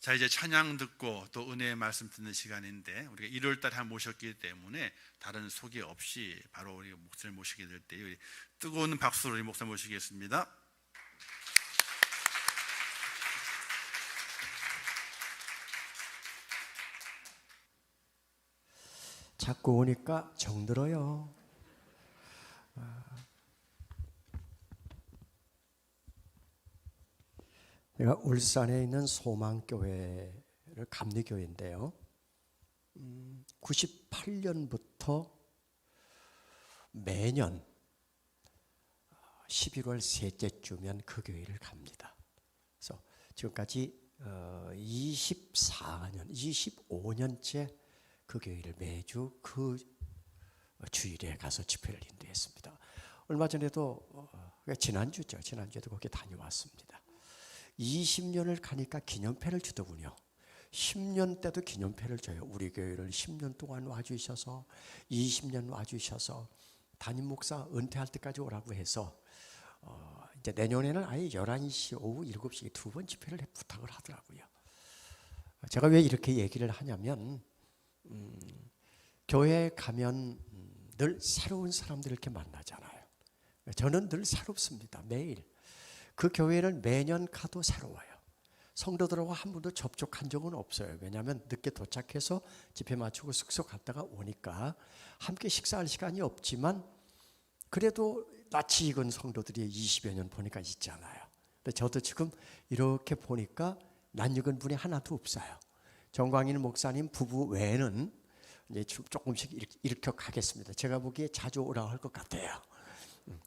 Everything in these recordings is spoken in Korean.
자, 이제 찬양 듣고 또 은혜의 말씀 듣는 시간인데, 우리가 일요일 달에 한 모셨기 때문에 다른 소개 없이 바로 우리 목사님 모시게 될 때 뜨거운 박수로 우리 목사님 모시겠습니다. 자꾸 오니까 정들어요. 제가 울산에 있는 소망교회를 감리교회인데요. 98년부터 매년 11월 셋째 주면 그 교회를 갑니다. 그래서 지금까지 24년, 25년째 그 교회를 매주 그 주일에 가서 집회를 인도했습니다. 얼마 전에도 지난주죠. 지난주에도 거기 다녀왔습니다. 20년을 가니까 기념패를 주더군요. 10년 때도 기념패를 줘요. 우리 교회를 10년 동안 와주셔서 20년 와주셔서 담임 목사 은퇴할 때까지 오라고 해서 이제 내년에는 아예 11시 오후 7시에 2번 집회를 부탁을 하더라고요. 제가 왜 이렇게 얘기를 하냐면 교회에 가면 늘 새로운 사람들을 이렇게 만나잖아요. 저는 늘 새롭습니다. 매일. 그 교회는 매년 가도 새로워요. 성도들하고 한 번도 접촉한 적은 없어요. 왜냐하면 늦게 도착해서 집회 마치고 숙소 갔다가 오니까 함께 식사할 시간이 없지만 그래도 낯이 익은 성도들이 20여 년 보니까 있잖아요. 근데 저도 지금 이렇게 보니까 낯익은 분이 하나도 없어요. 정광인 목사님 부부 외에는 이제 조금씩 일격하겠습니다. 제가 보기에 자주 오라고 할 것 같아요.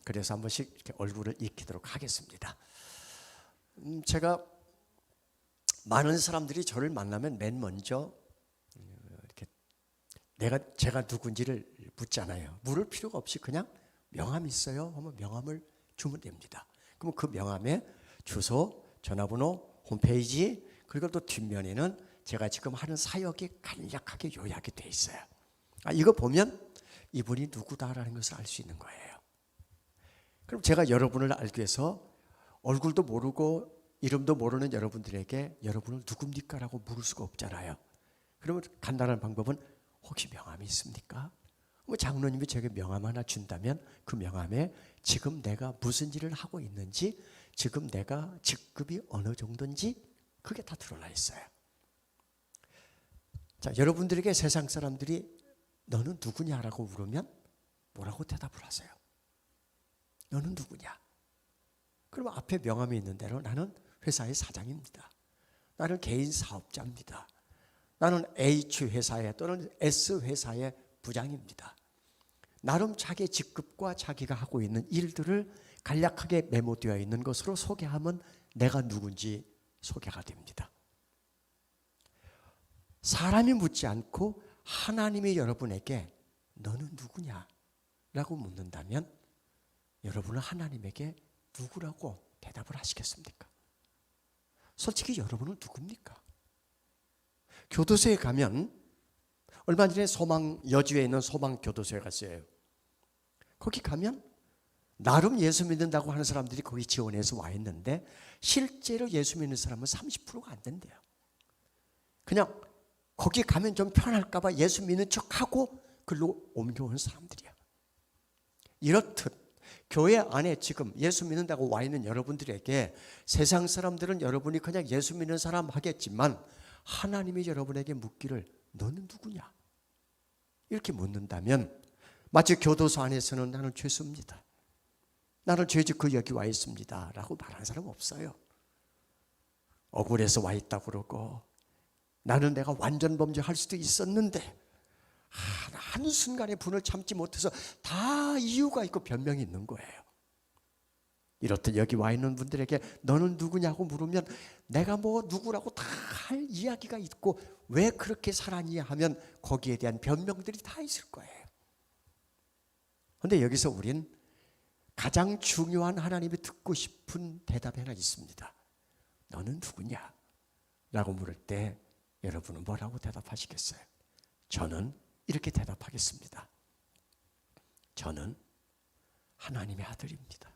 그래서 한 번씩 이렇게 얼굴을 익히도록 하겠습니다. 제가 많은 사람들이 저를 만나면 맨 먼저 이렇게 제가 누군지를 묻잖아요. 물을 필요가 없이 그냥 명함 있어요? 하면 명함을 주면 됩니다. 그럼 그 명함에 주소, 전화번호, 홈페이지 그리고 또 뒷면에는 제가 지금 하는 사역이 간략하게 요약이 돼 있어요. 이거 보면 이분이 누구다라는 것을 알 수 있는 거예요. 그럼 제가 여러분을 알기 위해서 얼굴도 모르고 이름도 모르는 여러분들에게 여러분을 누굽니까? 라고 물을 수가 없잖아요. 그러면 간단한 방법은 혹시 명함이 있습니까? 뭐 장로님이 제게 명함 하나 준다면 그 명함에 지금 내가 무슨 일을 하고 있는지 지금 내가 직급이 어느 정도인지 그게 다 드러나 있어요. 자, 여러분들에게 세상 사람들이 너는 누구냐라고 물으면 뭐라고 대답을 하세요? 너는 누구냐? 그러면 앞에 명함이 있는 대로 나는 회사의 사장입니다. 나는 개인 사업자입니다. 나는 H회사에 또는 S회사의 부장입니다. 나름 자기 직급과 자기가 하고 있는 일들을 간략하게 메모되어 있는 것으로 소개하면 내가 누군지 소개가 됩니다. 사람이 묻지 않고 하나님이 여러분에게 너는 누구냐? 라고 묻는다면 여러분은 하나님에게 누구라고 대답을 하시겠습니까? 솔직히 여러분은 누굽니까? 교도소에 가면 얼마 전에 여주에 있는 소망교도소에 갔어요. 거기 가면 나름 예수 믿는다고 하는 사람들이 거기 지원해서 와 있는데 실제로 예수 믿는 사람은 30%가 안 된대요. 그냥 거기 가면 좀 편할까 봐 예수 믿는 척하고 글로 옮겨온 사람들이야. 이렇듯 교회 안에 지금 예수 믿는다고 와 있는 여러분들에게 세상 사람들은 여러분이 그냥 예수 믿는 사람 하겠지만 하나님이 여러분에게 묻기를 너는 누구냐? 이렇게 묻는다면 마치 교도소 안에서는 나는 죄수입니다. 나는 죄짓고 여기 와 있습니다. 라고 말하는 사람 없어요. 억울해서 와 있다고 그러고 나는 내가 완전 범죄할 수도 있었는데 한순간에 분을 참지 못해서 다 이유가 있고 변명이 있는 거예요. 이렇듯 여기 와 있는 분들에게 너는 누구냐고 물으면 내가 뭐 누구라고 다 할 이야기가 있고 왜 그렇게 살았냐 하면 거기에 대한 변명들이 다 있을 거예요. 그런데 여기서 우린 가장 중요한 하나님이 듣고 싶은 대답이 하나 있습니다. 너는 누구냐? 라고 물을 때 여러분은 뭐라고 대답하시겠어요? 저는 이렇게 대답하겠습니다. 저는 하나님의 아들입니다.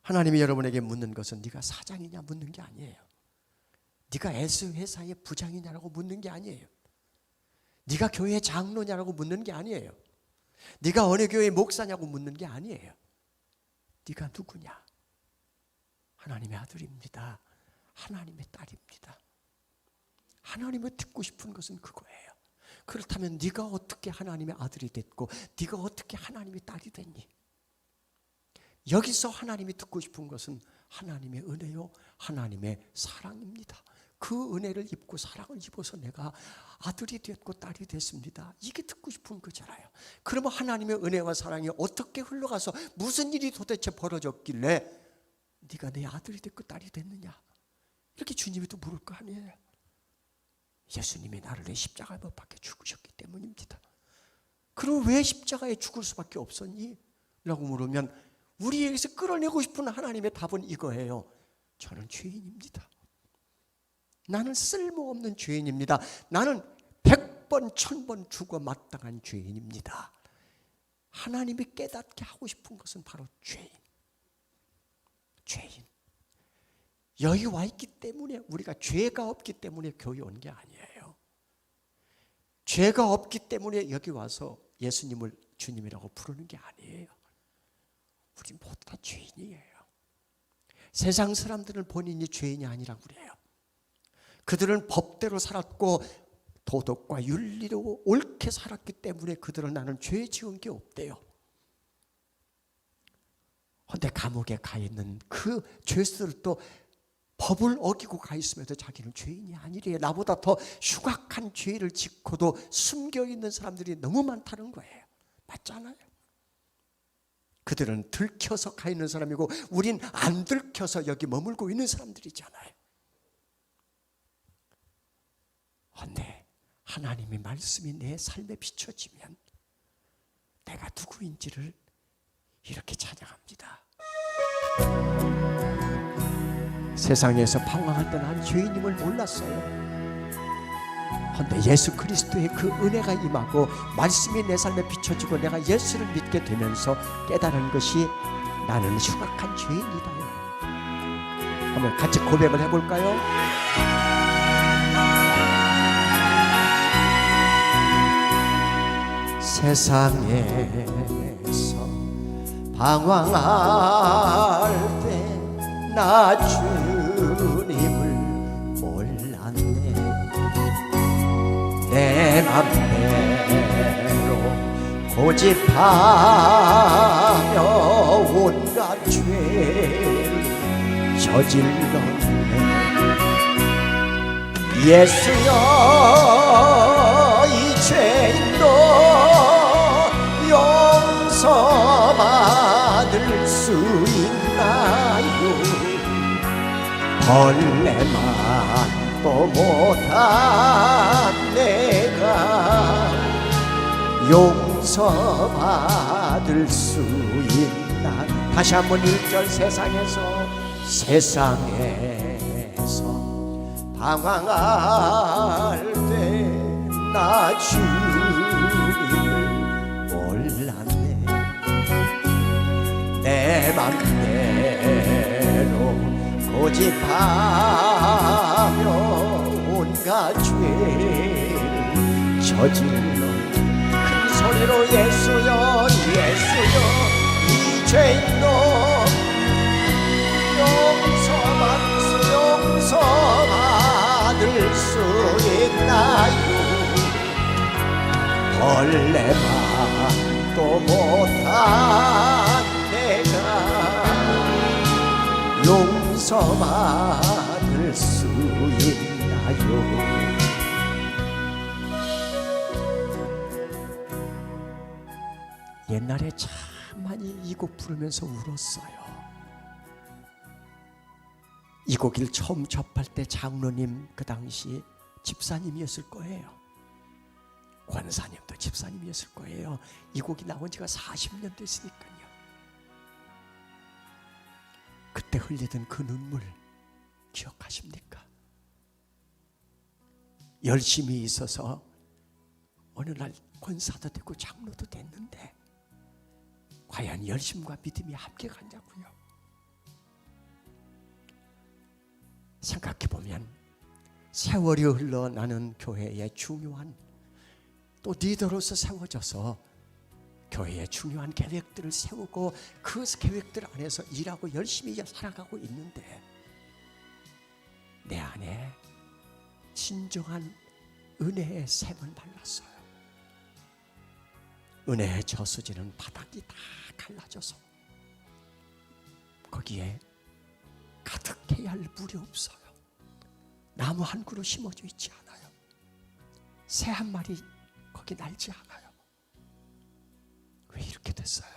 하나님이 여러분에게 묻는 것은 네가 사장이냐 묻는 게 아니에요. 네가 S 회사의 부장이냐라고 묻는 게 아니에요. 네가 교회 장로냐라고 묻는 게 아니에요. 네가 어느 교회 목사냐고 묻는 게 아니에요. 네가 누구냐? 하나님의 아들입니다. 하나님의 딸입니다. 하나님을 듣고 싶은 것은 그거예요. 그렇다면 네가 어떻게 하나님의 아들이 됐고 네가 어떻게 하나님의 딸이 됐니? 여기서 하나님이 듣고 싶은 것은 하나님의 은혜요, 하나님의 사랑입니다. 그 은혜를 입고 사랑을 입어서 내가 아들이 됐고 딸이 됐습니다. 이게 듣고 싶은 거잖아요. 그러면 하나님의 은혜와 사랑이 어떻게 흘러가서 무슨 일이 도대체 벌어졌길래 네가 내 아들이 됐고 딸이 됐느냐? 이렇게 주님이 또 물을 거 아니에요. 예수님이 나를 내 십자가에 못 박혀 죽으셨기 때문입니다. 그럼 왜 십자가에 죽을 수밖에 없었니? 라고 물으면 우리에게서 끌어내고 싶은 하나님의 답은 이거예요. 저는 죄인입니다. 나는 쓸모없는 죄인입니다. 나는 100번 1000번 죽어 마땅한 죄인입니다. 하나님이 깨닫게 하고 싶은 것은 바로 죄인. 여기 와 있기 때문에, 우리가 죄가 없기 때문에 교회 온 게 아니에요. 죄가 없기 때문에 여기 와서 예수님을 주님이라고 부르는 게 아니에요. 우리 모두 다 죄인이에요. 세상 사람들은 본인이 죄인이 아니라고 그래요. 그들은 법대로 살았고 도덕과 윤리로 옳게 살았기 때문에 그들은 나는 죄 지은 게 없대요. 그런데 감옥에 가 있는 그 죄수들도 법을 어기고 가 있으면서 자기는 죄인이 아니래요. 나보다 더 흉악한 죄를 짓고도 숨겨있는 사람들이 너무 많다는 거예요. 맞잖아요. 그들은 들켜서 가 있는 사람이고 우린 안 들켜서 여기 머물고 있는 사람들이잖아요. 그런데 하나님의 말씀이 내 삶에 비춰지면 내가 누구인지를 이렇게 찬양합니다. 세상에서 방황할 때 난 죄인임을 몰랐어요. 그런데 예수 그리스도의 그 은혜가 임하고 말씀이 내 삶에 비춰지고 내가 예수를 믿게 되면서 깨달은 것이 나는 흉악한 죄인이다요. 한번 같이 고백을 해볼까요? 세상에서 방황할 때 나 주님을 몰랐네. 내 맘대로 고집하며 온갖 죄를 저질렀네. 예수여, 이 죄인도 용서받을 수 있나요? 벌레만도 못한 내가 용서받을 수 있나? 다시 한번 1절. 세상에서 방황할 때 나 주님을 몰랐네. 내 맘대로 고집하며 온갖 죄를 저질러 큰 소리로 예수여, 이 죄인도 용서받을 수 있나요? 벌레만도 못한 내가 용서받을 수 있나요? 옛날에 참 많이 이 곡 부르면서 울었어요. 이 곡을 처음 접할 때 장로님, 그 당시 집사님이었을 거예요. 권사님도 집사님이었을 거예요. 이 곡이 나온 지가 40년 됐으니까요. 그때 흘리던 그 눈물 기억하십니까? 열심히 있어서 어느 날 권사도 되고 장로도 됐는데 과연 열심과 믿음이 함께 갔냐고요. 생각해보면 세월이 흘러 나는 교회의 중요한 또 리더로서 세워져서 교회의 중요한 계획들을 세우고 그 계획들 안에서 일하고 열심히 살아가고 있는데 내 안에 진정한 은혜의 샘은 말랐어요. 은혜의 저수지는 바닥이 다 갈라져서 거기에 가득해야 할 물이 없어요. 나무 한 그루 심어져 있지 않아요. 새 한 마리 거기 날지 않아요. 왜 이렇게 됐어요?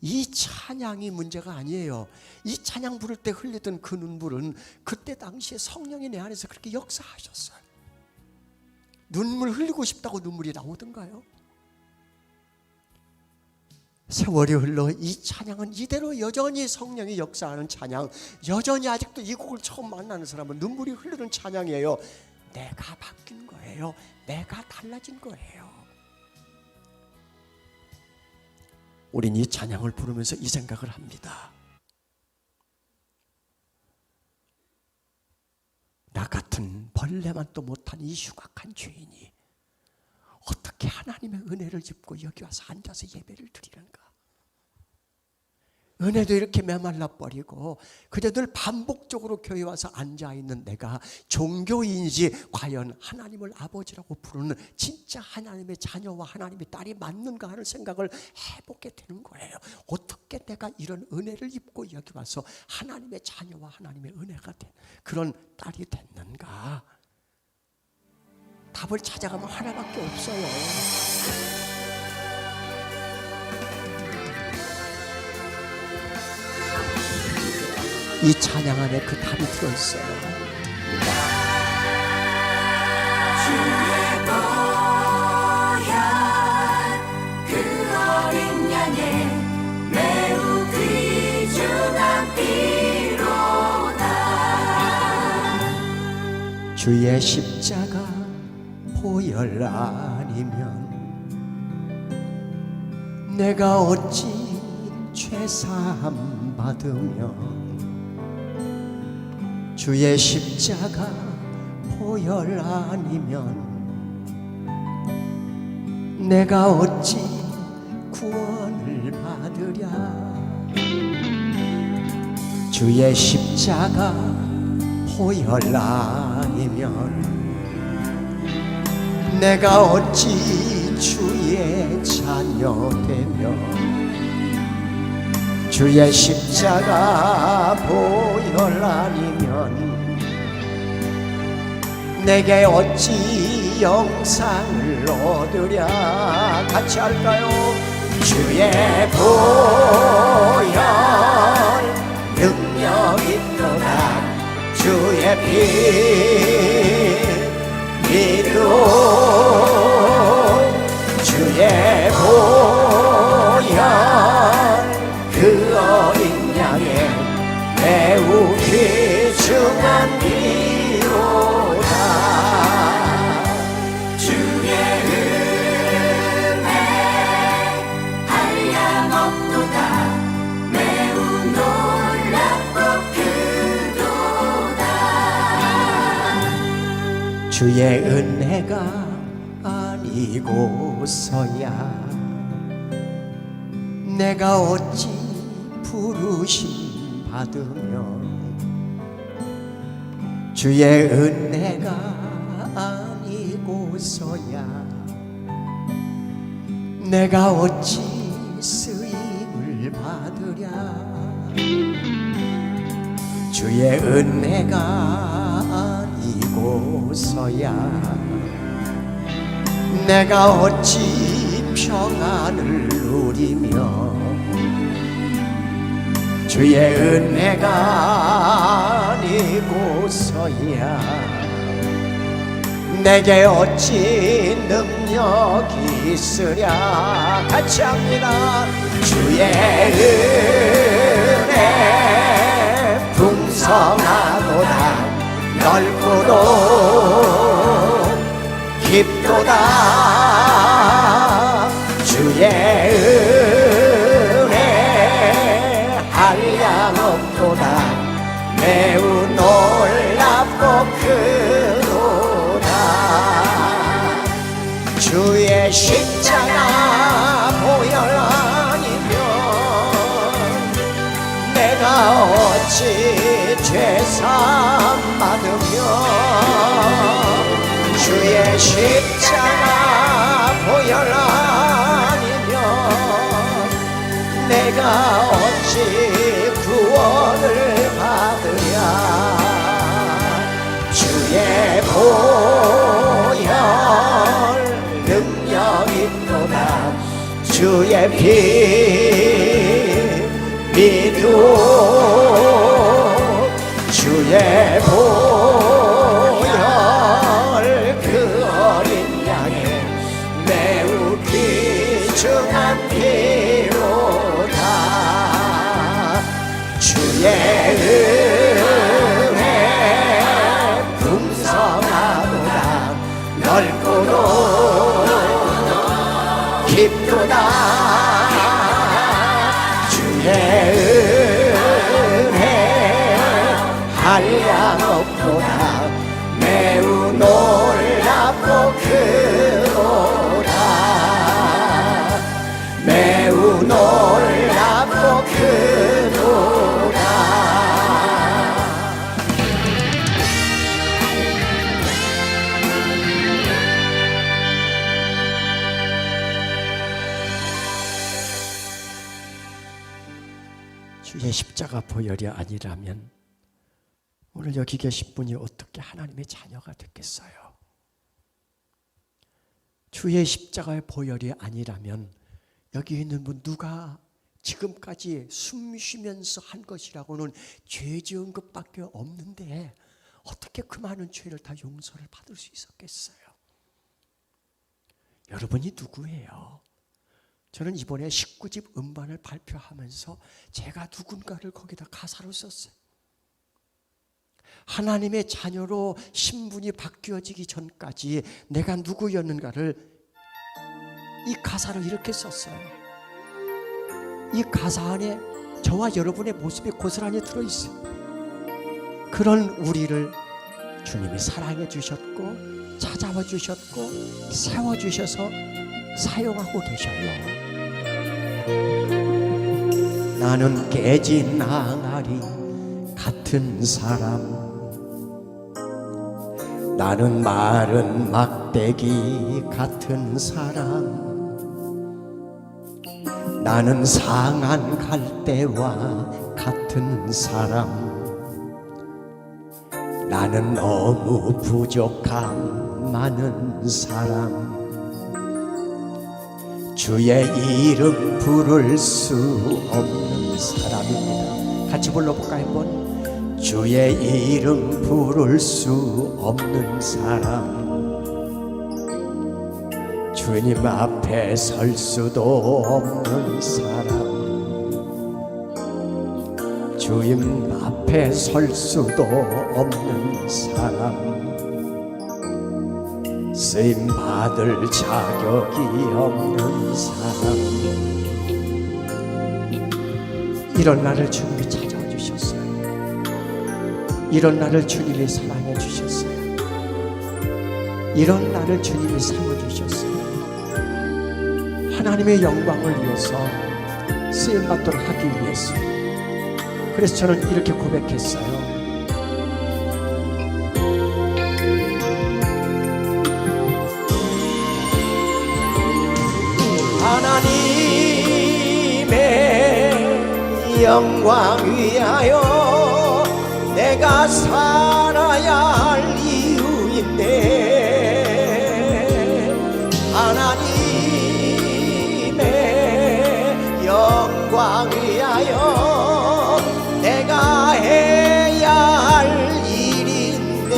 이 찬양이 문제가 아니에요. 이 찬양 부를 때 흘리던 그 눈물은 그때 당시에 성령이 내 안에서 그렇게 역사하셨어요. 눈물 흘리고 싶다고 눈물이 나오던가요? 세월이 흘러 이 찬양은 이대로 여전히 성령이 역사하는 찬양, 여전히 아직도 이 곡을 처음 만나는 사람은 눈물이 흐르는 찬양이에요. 내가 바뀐 거예요. 내가 달라진 거예요. 우린 이 찬양을 부르면서 이 생각을 합니다. 나 같은 벌레만도 못한 이 흉악한 죄인이 어떻게 하나님의 은혜를 입고 여기 와서 앉아서 예배를 드리는가? 은혜도 이렇게 메말라 버리고 그저 늘 반복적으로 교회 와서 앉아있는 내가 종교인이지 과연 하나님을 아버지라고 부르는 진짜 하나님의 자녀와 하나님의 딸이 맞는가 하는 생각을 해보게 되는 거예요. 어떻게 내가 이런 은혜를 입고 여기 와서 하나님의 자녀와 하나님의 은혜가 된 그런 딸이 됐는가? 답을 찾아가면 하나밖에 없어요. 이 찬양 안에 그 답이 들어있어요. 주의 보혈 그 어린 양의 매우 귀중한 피로다. 주의 십자가 보혈 아니면 내가 어찌 죄사함 받으며 주의 십자가 보혈 아니면 내가 어찌 구원을 받으랴. 주의 십자가 보혈 아니면 내가 어찌 주의 자녀 되며 주의 십자가 보혈 아니면 내게 어찌 영상을 얻으랴. 같이 할까요? 주의 보혈 능력 있도다. 주의 피 믿음 주의 보혈 그 어린 양의 매우 귀중한 피로다. 주의 은혜 한량 없도다. 매우 놀랍고 크도다. 주의 은혜가 아니고서야 내가 어찌 부르심 받으며 주의 은혜가 아니고서야 내가 어찌 쓰임을 받으랴. 주의 은혜가 아니고서야 내가 어찌 평안을 누리며 주의 은혜가 아니고서야 내게 어찌 능력이 있으랴. 같이 합니다. 주의 은혜 풍성하도다. 넓고도 깊도다. 주의 은혜 한량 없도다. 매우 놀랍고 크도다. 주의 십자가 보혈 아니면 내가 어찌 죄사함 받으며 주의 십자가 보혈 아니면 내가 어찌 구원을 받으랴. 주의 보혈 능력 있도다. 주의 피 믿음 주의 보혈 그 어린 양의 매우 귀중한 피로다. 주의 은혜 풍성하도다. 넓고도 깊도다. 주의 은혜 한량 없도다. 매우 놀랍고 크도다. 매우 놀랍고 크도다. 주의 십자가 보혈이 아니라면 오늘 여기 계신 분이 어떻게 하나님의 자녀가 됐겠어요? 주의 십자가의 보혈이 아니라면 여기 있는 분 누가 지금까지 숨 쉬면서 한 것이라고는 죄 지은 것밖에 없는데 어떻게 그 많은 죄를 다 용서를 받을 수 있었겠어요? 여러분이 누구예요? 저는 이번에 19집 음반을 발표하면서 제가 누군가를 거기다 가사로 썼어요. 하나님의 자녀로 신분이 바뀌어지기 전까지 내가 누구였는가를 이 가사로 이렇게 썼어요. 이 가사 안에 저와 여러분의 모습이 고스란히 들어있어요. 그런 우리를 주님이 사랑해 주셨고 찾아와 주셨고 세워주셔서 사용하고 계셔요. 나는 깨진 항아리 같은 사람, 나는 마른 막대기 같은 사람, 나는 상한 갈대와 같은 사람, 나는 너무 부족한 많은 사람, 주의 이름 부를 수 없는 사람입니다. 같이 불러볼까 한번? 주의 이름 부를 수 없는 사람, 주님 앞에 설 수도 없는 사람, 주님 앞에 설 수도 없는 사람, 쓰임 받을 자격이 없는 사람, 이런 나를 주님이 찾아와 주셨어요. 이런 나를 주님이 사랑해 주셨어요. 이런 나를 주님이 삼아주셨어요. 하나님의 영광을 위해서 쓰임받도록 하기 위해서. 그래서 저는 이렇게 고백했어요. 하나님의 영광 위하여 내가 살아야 할 이유인데, 하나님의 영광 위하여 내가 해야 할 일인데,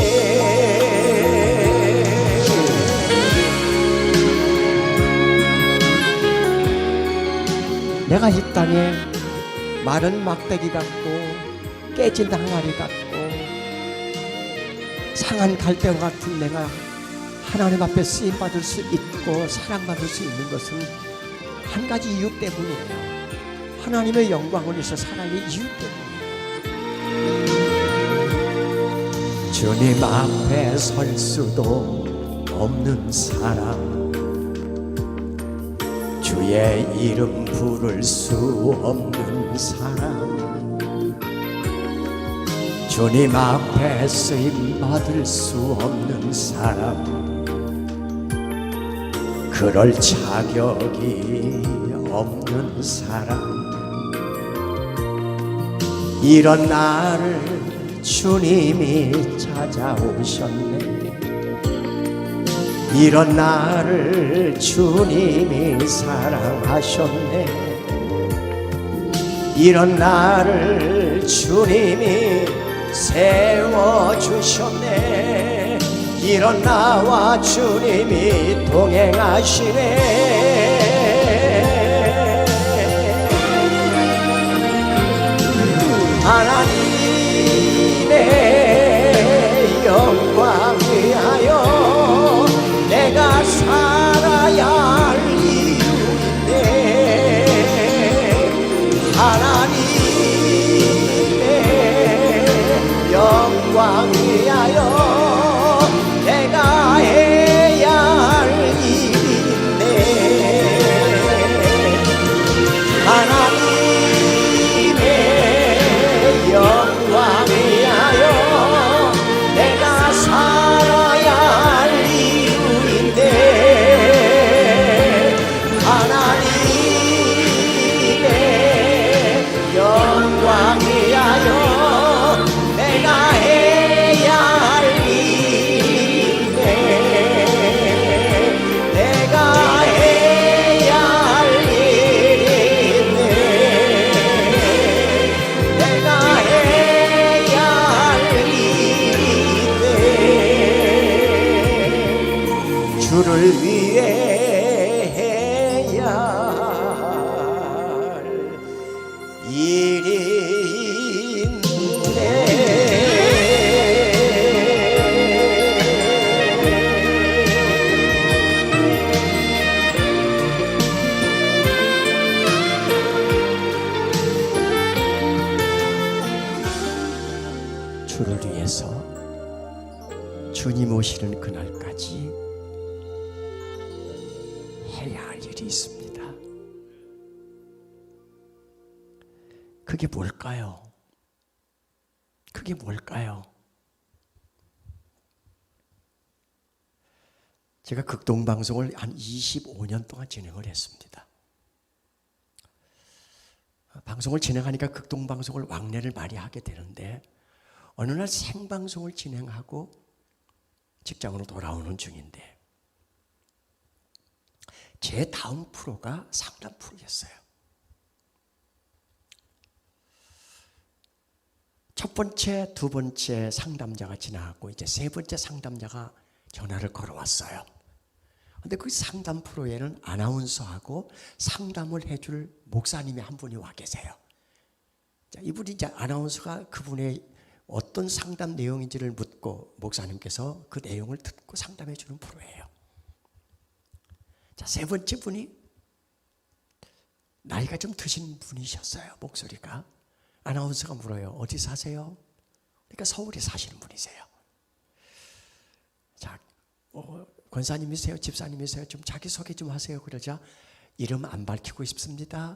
내가 이 땅에 마른 막대기 같고 깨진 항아리 같고 상한 갈대와 같은 내가 하나님 앞에 쓰임받을 수 있고 사랑받을 수 있는 것은 한 가지 이유 때문이에요. 하나님의 영광을 위해서 살아야 할 이유 때문이에요. 주님 앞에 설 수도 없는 사람, 주의 이름 부를 수 없는 사람, 주님 앞에 쓰임 받을 수 없는 사람, 그럴 자격이 없는 사람. 이런 나를 주님이 찾아오셨네. 이런 나를 주님이 사랑하셨네. 이런 나를 주님이 세워주셨네. 이런 나와 주님이 동행하시네. 하나님의 영광 위하여 내가 살아야 할 이유인데, 하나님의 영광 위하여 내가 해야 할 일인데, 하나님의 영광 위하여 내가 살아야 할 이유인데, 하나님의 영광 위하여 내가 해야 할 일인데, 내가 해야 할 일인데, 내가 해야 할 일인데, 주를 위해 해야 할 일인데. 주를 위해서 주님 오시는 그날까지 해야 할 일이 있습니다. 그게 뭘까요? 그게 뭘까요? 제가 극동방송을 한 25년 동안 진행을 했습니다. 방송을 진행하니까 극동방송을 왕래를 많이 하게 되는데, 어느 날 생방송을 진행하고 직장으로 돌아오는 중인데 제 다음 프로가 상담 프로였어요. 첫 번째, 두 번째 상담자가 지나갔고 이제 세 번째 상담자가 전화를 걸어왔어요. 근데 그 상담 프로에는 아나운서하고 상담을 해줄 목사님이 한 분이 와 계세요. 자, 이분이 이제 아나운서가 그분의 어떤 상담 내용인지를 묻고 목사님께서 그 내용을 듣고 상담해 주는 프로예요. 자, 세 번째 분이 나이가 좀 드신 분이셨어요. 목소리가. 아나운서가 물어요. 어디 사세요? 그러니까 서울에 사시는 분이세요. 자, 권사님이세요? 집사님이세요? 좀 자기소개 좀 하세요. 그러자 이름 안 밝히고 싶습니다.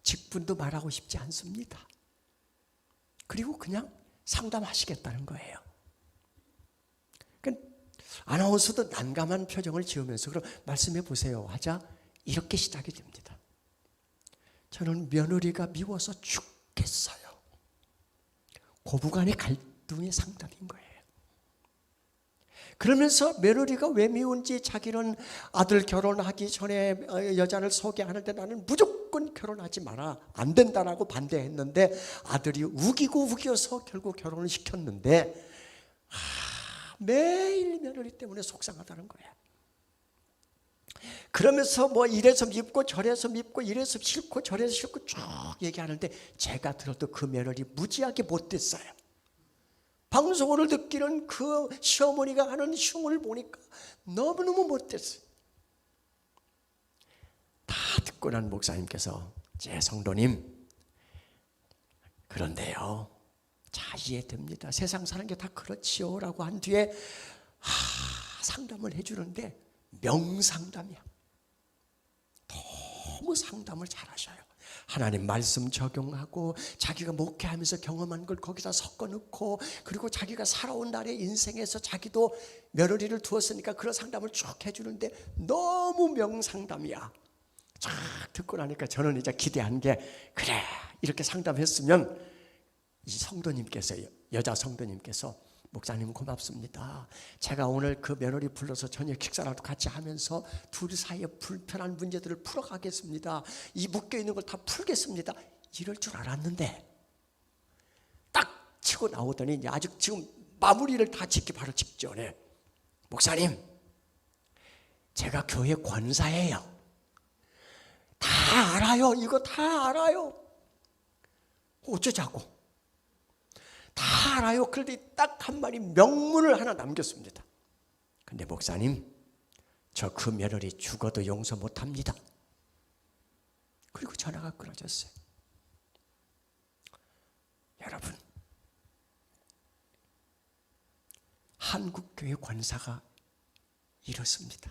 직분도 말하고 싶지 않습니다. 그리고 그냥 상담하시겠다는 거예요. 그러니까 아나운서도 난감한 표정을 지으면서 그럼 말씀해 보세요 하자 이렇게 시작이 됩니다. 저는 며느리가 미워서 죽겠어요. 고부간의 갈등의 상담인 거예요. 그러면서 며느리가 왜 미운지 자기는 아들 결혼하기 전에 여자를 소개하는데 나는 무조건 결혼하지 마라. 안 된다라고 반대했는데 아들이 우기고 결국 결혼을 시켰는데 매일 며느리 때문에 속상하다는 거야. 그러면서 뭐 이래서 밉고 저래서 밉고 이래서 싫고 저래서 싫고 쭉 얘기하는데 제가 들어도 그 며느리 무지하게 못됐어요. 방송을 듣기는 그 시어머니가 하는 흉을 보니까 너무너무 못됐어요. 다 듣고 난 목사님께서 제 성도님, 그런데요 자, 이해됩니다. 세상 사는 게 다 그렇지요 라고 한 뒤에 상담을 해주는데 명상담이야. 너무 상담을 잘하셔요. 하나님 말씀 적용하고 자기가 목회하면서 경험한 걸 거기다 섞어 넣고, 그리고 자기가 살아온 날의 인생에서 자기도 며느리를 두었으니까 그런 상담을 쭉 해주는데 너무 명상담이야. 쫙 듣고 나니까 저는 이제 기대한 게, 그래 이렇게 상담했으면 이 성도님께서, 여자 성도님께서, 목사님 고맙습니다. 제가 오늘 그 며느리 불러서 저녁 식사라도 같이 하면서 둘 사이에 불편한 문제들을 풀어가겠습니다. 이 묶여있는 걸 다 풀겠습니다. 이럴 줄 알았는데 딱 치고 나오더니 이제 아직 지금 마무리를 다 짓기 바로 직전에, 목사님 제가 교회 권사예요. 다 알아요. 이거 다 알아요. 어쩌자고. 다 알아요. 그런데 딱 한 마디 명문을 하나 남겼습니다. 근데 목사님, 저 그 며느리 죽어도 용서 못합니다. 그리고 전화가 끊어졌어요. 여러분, 한국교회 권사가 이렇습니다.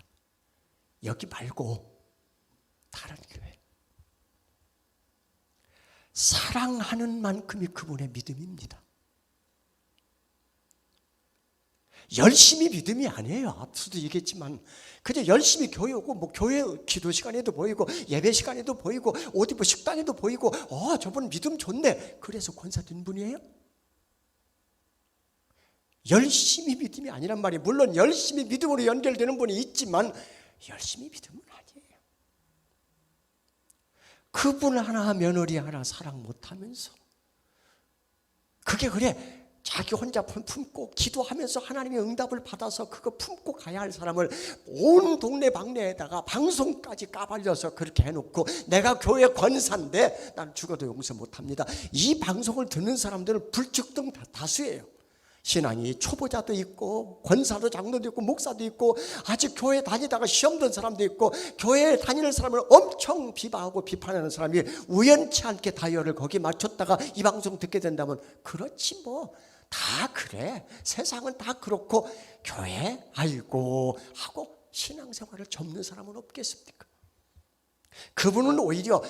여기 말고 다른 교회. 사랑하는 만큼이 그분의 믿음입니다. 열심히 믿음이 아니에요. 앞서도 얘기했지만 그냥 열심히 교회 오고, 뭐 교회 기도 시간에도 보이고, 예배 시간에도 보이고, 어디 뭐 식당에도 보이고, 저분 믿음 좋네. 그래서 권사 된 분이에요? 열심히 믿음이 아니란 말이에요. 물론 열심히 믿음으로 연결되는 분이 있지만 열심히 믿음은 아니에요. 그분 하나, 며느리 하나 사랑 못하면서, 그게 그래 자기 혼자 품고 기도하면서 하나님의 응답을 받아서 그거 품고 가야 할 사람을 온 동네 방네에다가 방송까지 까발려서 그렇게 해놓고, 내가 교회 권사인데 난 죽어도 용서 못합니다. 이 방송을 듣는 사람들은 불특등 다수예요. 신앙이 초보자도 있고, 권사도 장로도 있고, 목사도 있고, 아직 교회 다니다가 시험 든 사람도 있고, 교회에 다니는 사람을 엄청 비방하고 비판하는 사람이 우연치 않게 다이얼을 거기 맞췄다가 이 방송 듣게 된다면, 그렇지 뭐 다 그래, 세상은 다 그렇고, 교회 알고 하고 신앙생활을 접는 사람은 없겠습니까? 그분은 오히려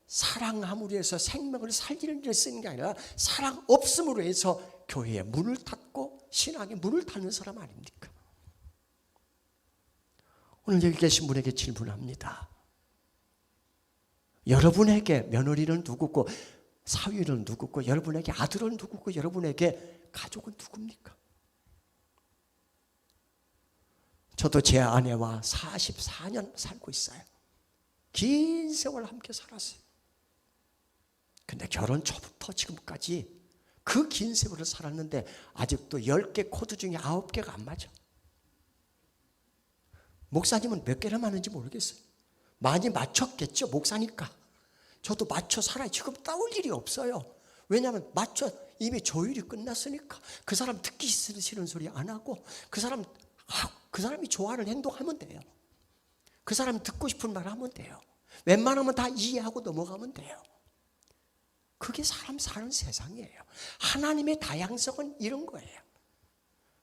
사랑함으로 해서 생명을 살리는 일을 쓰는 게 아니라 사랑 없음으로 해서 교회에 문을 닫고 신앙에 문을 닫는 사람 아닙니까? 오늘 여기 계신 분에게 질문합니다. 여러분에게 며느리는 누구고, 사위는 누구고, 여러분에게 아들은 누구고, 여러분에게 가족은 누굽니까? 저도 제 아내와 44년 살고 있어요. 긴 세월 함께 살았어요. 근데 결혼 초부터 지금까지 그 긴 세월을 살았는데 아직도 10개 코드 중에 9개가 안 맞아. 목사님은 몇 개나 맞는지 모르겠어요. 많이 맞췄겠죠, 목사니까. 저도 맞춰 살아요. 지금 따올 일이 없어요. 왜냐하면 맞춰 이미 조율이 끝났으니까. 그 사람 듣기 싫은 소리 안 하고, 그 사람이 좋아하는 행동하면 돼요. 그 사람이 듣고 싶은 말 하면 돼요. 웬만하면 다 이해하고 넘어가면 돼요. 그게 사람 사는 세상이에요. 하나님의 다양성은 이런 거예요.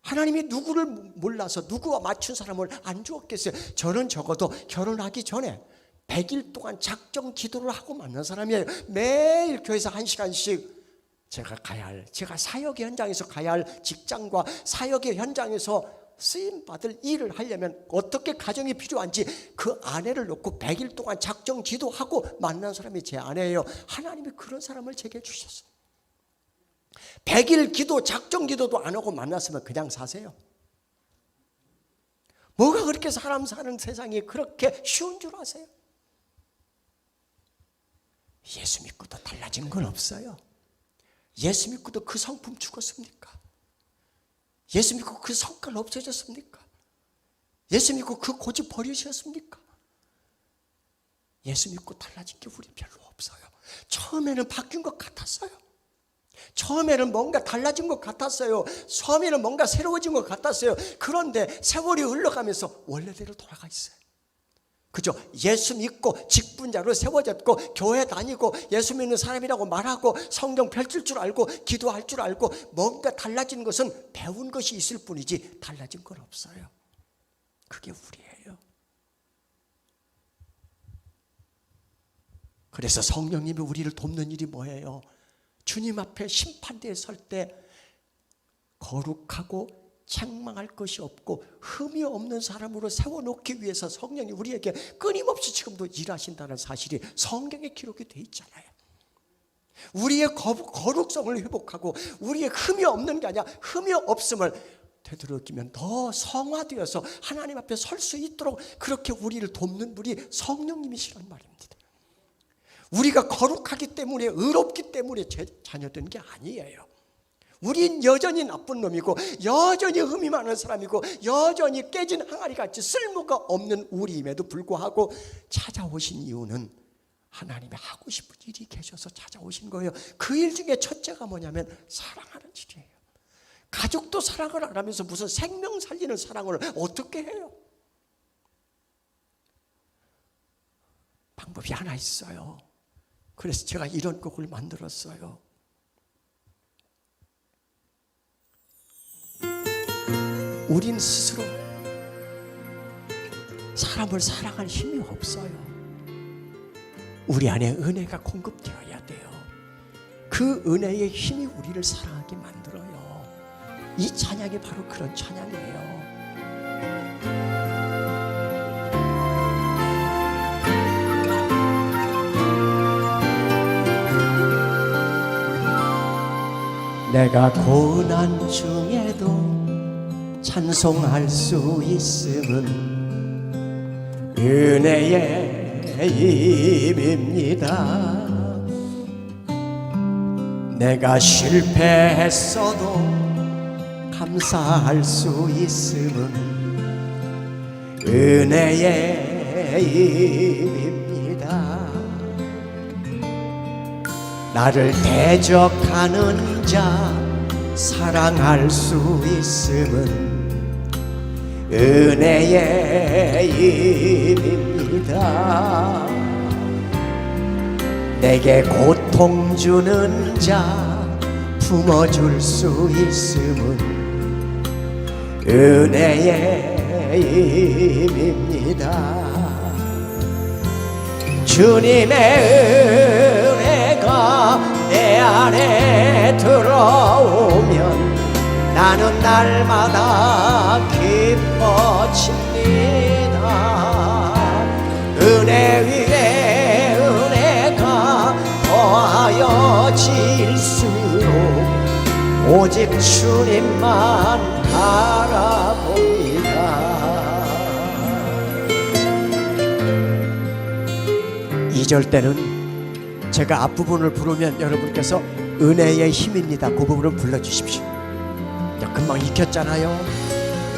하나님이 누구를 몰라서 누구와 맞춘 사람을 안 주었겠어요. 저는 적어도 결혼하기 전에 100일 동안 작정 기도를 하고 만난 사람이에요. 매일 교회에서 1시간씩 제가 사역의 현장에서 가야 할 직장과 사역의 현장에서 쓰임받을 일을 하려면 어떻게 가정이 필요한지 그 아내를 놓고 100일 동안 작정 기도하고 만난 사람이 제 아내예요. 하나님이 그런 사람을 제게 주셨어요. 100일 기도, 작정 기도도 안 하고 만났으면 그냥 사세요. 뭐가 그렇게 사람 사는 세상이 그렇게 쉬운 줄 아세요? 예수 믿고도 달라진 건 없어요. 예수 믿고도 그 성품 죽었습니까? 예수 믿고 그 성깔 없어졌습니까? 예수 믿고 그 고집 버리셨습니까? 예수 믿고 달라진 게 우리 별로 없어요. 처음에는 바뀐 것 같았어요. 처음에는 뭔가 달라진 것 같았어요. 처음에는 뭔가 새로워진 것 같았어요. 그런데 세월이 흘러가면서 원래대로 돌아가 있어요. 그죠? 예수 믿고 직분자로 세워졌고 교회 다니고 예수 믿는 사람이라고 말하고 성경 펼칠 줄 알고 기도할 줄 알고 뭔가 달라진 것은 배운 것이 있을 뿐이지 달라진 건 없어요. 그게 우리예요. 그래서 성령님이 우리를 돕는 일이 뭐예요? 주님 앞에 심판대에 설 때 거룩하고 책망할 것이 없고 흠이 없는 사람으로 세워놓기 위해서 성령이 우리에게 끊임없이 지금도 일하신다는 사실이 성경에 기록이 돼 있잖아요. 우리의 거룩성을 회복하고 우리의 흠이 없는 게 아니라 흠이 없음을 되도록이면 더 성화되어서 하나님 앞에 설 수 있도록 그렇게 우리를 돕는 분이 성령님이시란 말입니다. 우리가 거룩하기 때문에 의롭기 때문에 자녀된 게 아니에요. 우린 여전히 나쁜 놈이고 여전히 흠이 많은 사람이고 여전히 깨진 항아리같이 쓸모가 없는 우리임에도 불구하고 찾아오신 이유는 하나님이 하고 싶은 일이 계셔서 찾아오신 거예요. 그 일 중에 첫째가 뭐냐면 사랑하는 일이에요. 가족도 사랑을 안 하면서 무슨 생명 살리는 사랑을 어떻게 해요? 방법이 하나 있어요. 그래서 제가 이런 곡을 만들었어요. 우린 스스로 사람을 사랑할 힘이 없어요. 우리 안에 은혜가 공급되어야 돼요. 그 은혜의 힘이 우리를 사랑하게 만들어요. 이 찬양이 바로 그런 찬양이에요. 내가 고난 중에도 찬송할 수 있음은 은혜의 힘입니다. 내가 실패했어도 감사할 수 있음은 은혜의 힘입니다. 나를 대적하는 자 사랑할 수 있음은 은혜의 힘입니다. 내게 고통 주는 자 품어줄 수 있음은 은혜의 힘입니다. 주님의 은혜가 내 안에 들어오면 나는 날마다 기뻐집니다. 은혜 위에 은혜가 더하여질수록 오직 주님만 바라봅니다. 2절 때는 제가 앞부분을 부르면 여러분께서 은혜의 힘입니다. 그 부분을 불러주십시오. 금방 익혔잖아요.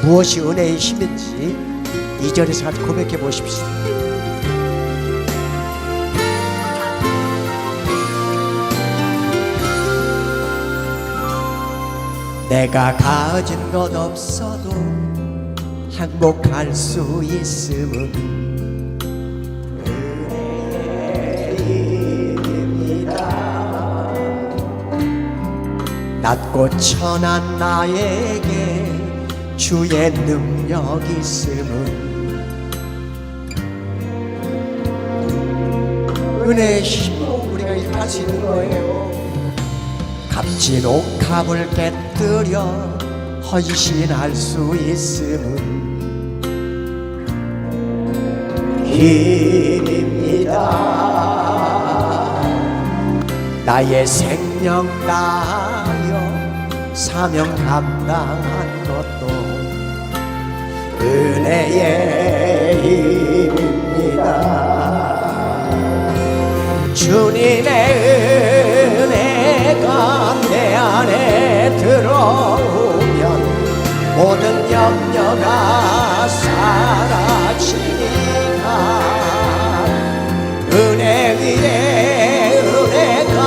무엇이 은혜의 힘인지 2절에서 같이 고백해 보십시오. 내가 가진 것 없어도 행복할 수 있음은 은혜의 힘입니다. 낮고 천한 나에게 주의 능력 있음은 은혜의 힘으로 우리가 일할 수 있는 거예요. 값진 옥합을 깨뜨려 헌신할 수 있음은 힘입니다. 나의 생명 다하여 사명 감당한 것도 은혜의 힘입니다. 주님의 은혜가 내 안에 들어오면 모든 염려가 사라지니까 은혜 위에 은혜가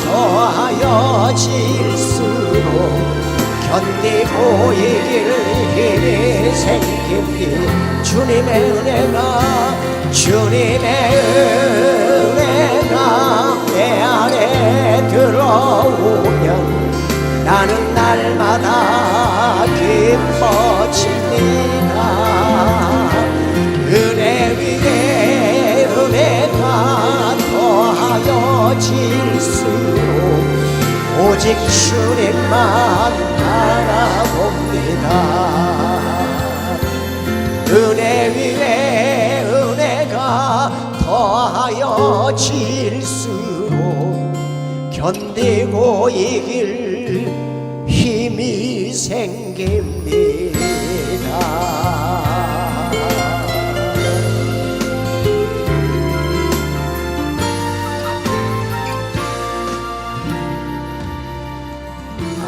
더하여질수록 견디고 이길 힘이 생깁니다. 주님의 은혜가 내 안에 들어오면 나는 날마다 기뻐집니다. 은혜 위에 은혜가 더하여질수록 오직 주님만 바라봅니다. 은혜 위에 은혜가 더하여질수록 견디고 이길 힘이 생깁니다.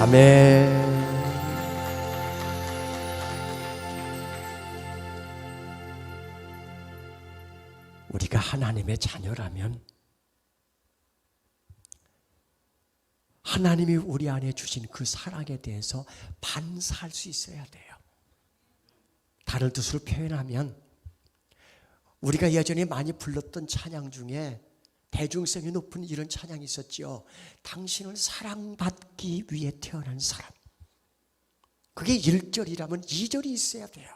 아멘. 우리가 하나님의 자녀라면 하나님이 우리 안에 주신 그 사랑에 대해서 반사할 수 있어야 돼요. 다른 뜻으로 표현하면 우리가 예전에 많이 불렀던 찬양 중에 대중성이 높은 이런 찬양이 있었죠. 당신을 사랑받기 위해 태어난 사람. 그게 1절이라면 2절이 있어야 돼요.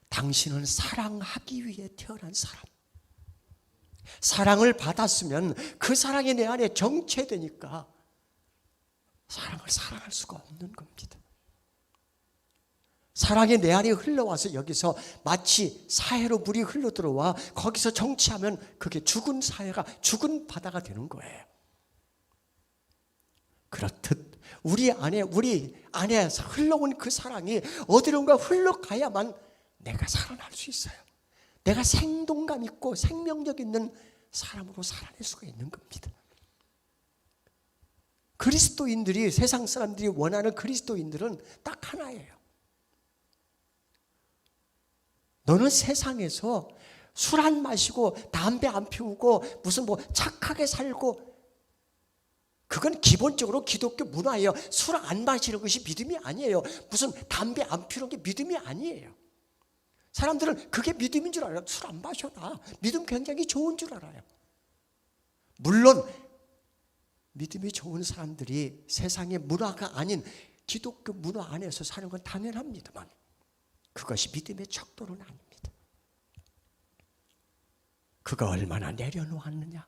당신을 사랑하기 위해 태어난 사람. 사랑을 받았으면 그 사랑이 내 안에 정체되니까 사랑을 사랑할 수가 없는 겁니다. 사랑이 내 안에 흘러와서 여기서 마치 사해로 물이 흘러들어와 거기서 정치하면 그게 죽은 사해가 죽은 바다가 되는 거예요. 그렇듯 우리 안에 흘러온 그 사랑이 어디론가 흘러가야만 내가 살아날 수 있어요. 내가 생동감 있고 생명력 있는 사람으로 살아낼 수가 있는 겁니다. 그리스도인들이, 세상 사람들이 원하는 그리스도인들은 딱 하나예요. 너는 세상에서 술 안 마시고 담배 안 피우고 무슨 착하게 살고, 그건 기본적으로 기독교 문화예요. 술 안 마시는 것이 믿음이 아니에요. 무슨 담배 안 피우는 게 믿음이 아니에요. 사람들은 그게 믿음인 줄 알아요. 술 안 마셔 나. 믿음 굉장히 좋은 줄 알아요. 물론 믿음이 좋은 사람들이 세상의 문화가 아닌 기독교 문화 안에서 사는 건 당연합니다만 그것이 믿음의 척도는 아닙니다. 그가 얼마나 내려놓았느냐,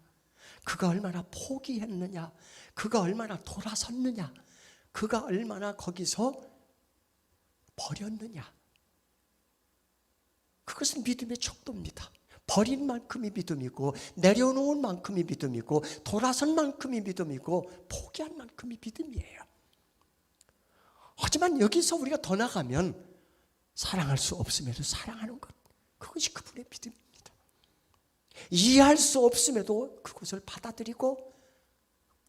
그가 얼마나 포기했느냐, 그가 얼마나 돌아섰느냐, 그가 얼마나 거기서 버렸느냐, 그것은 믿음의 척도입니다. 버린 만큼이 믿음이고, 내려놓은 만큼이 믿음이고, 돌아선 만큼이 믿음이고, 포기한 만큼이 믿음이에요. 하지만 여기서 우리가 더 나가면 사랑할 수 없음에도 사랑하는 것, 그것이 그분의 믿음입니다. 이해할 수 없음에도 그것을 받아들이고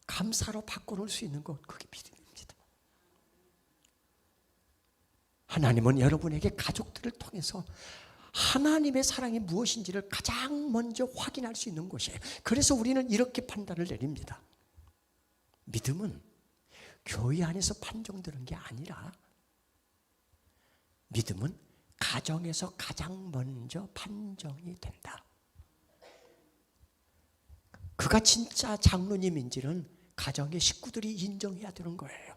감사로 바꿔놓을 수 있는 것, 그게 믿음입니다. 하나님은 여러분에게 가족들을 통해서 하나님의 사랑이 무엇인지를 가장 먼저 확인할 수 있는 곳이에요. 그래서 우리는 이렇게 판단을 내립니다. 믿음은 교회 안에서 판정되는 게 아니라 믿음은 가정에서 가장 먼저 판정이 된다. 그가 진짜 장로님인지는 가정의 식구들이 인정해야 되는 거예요.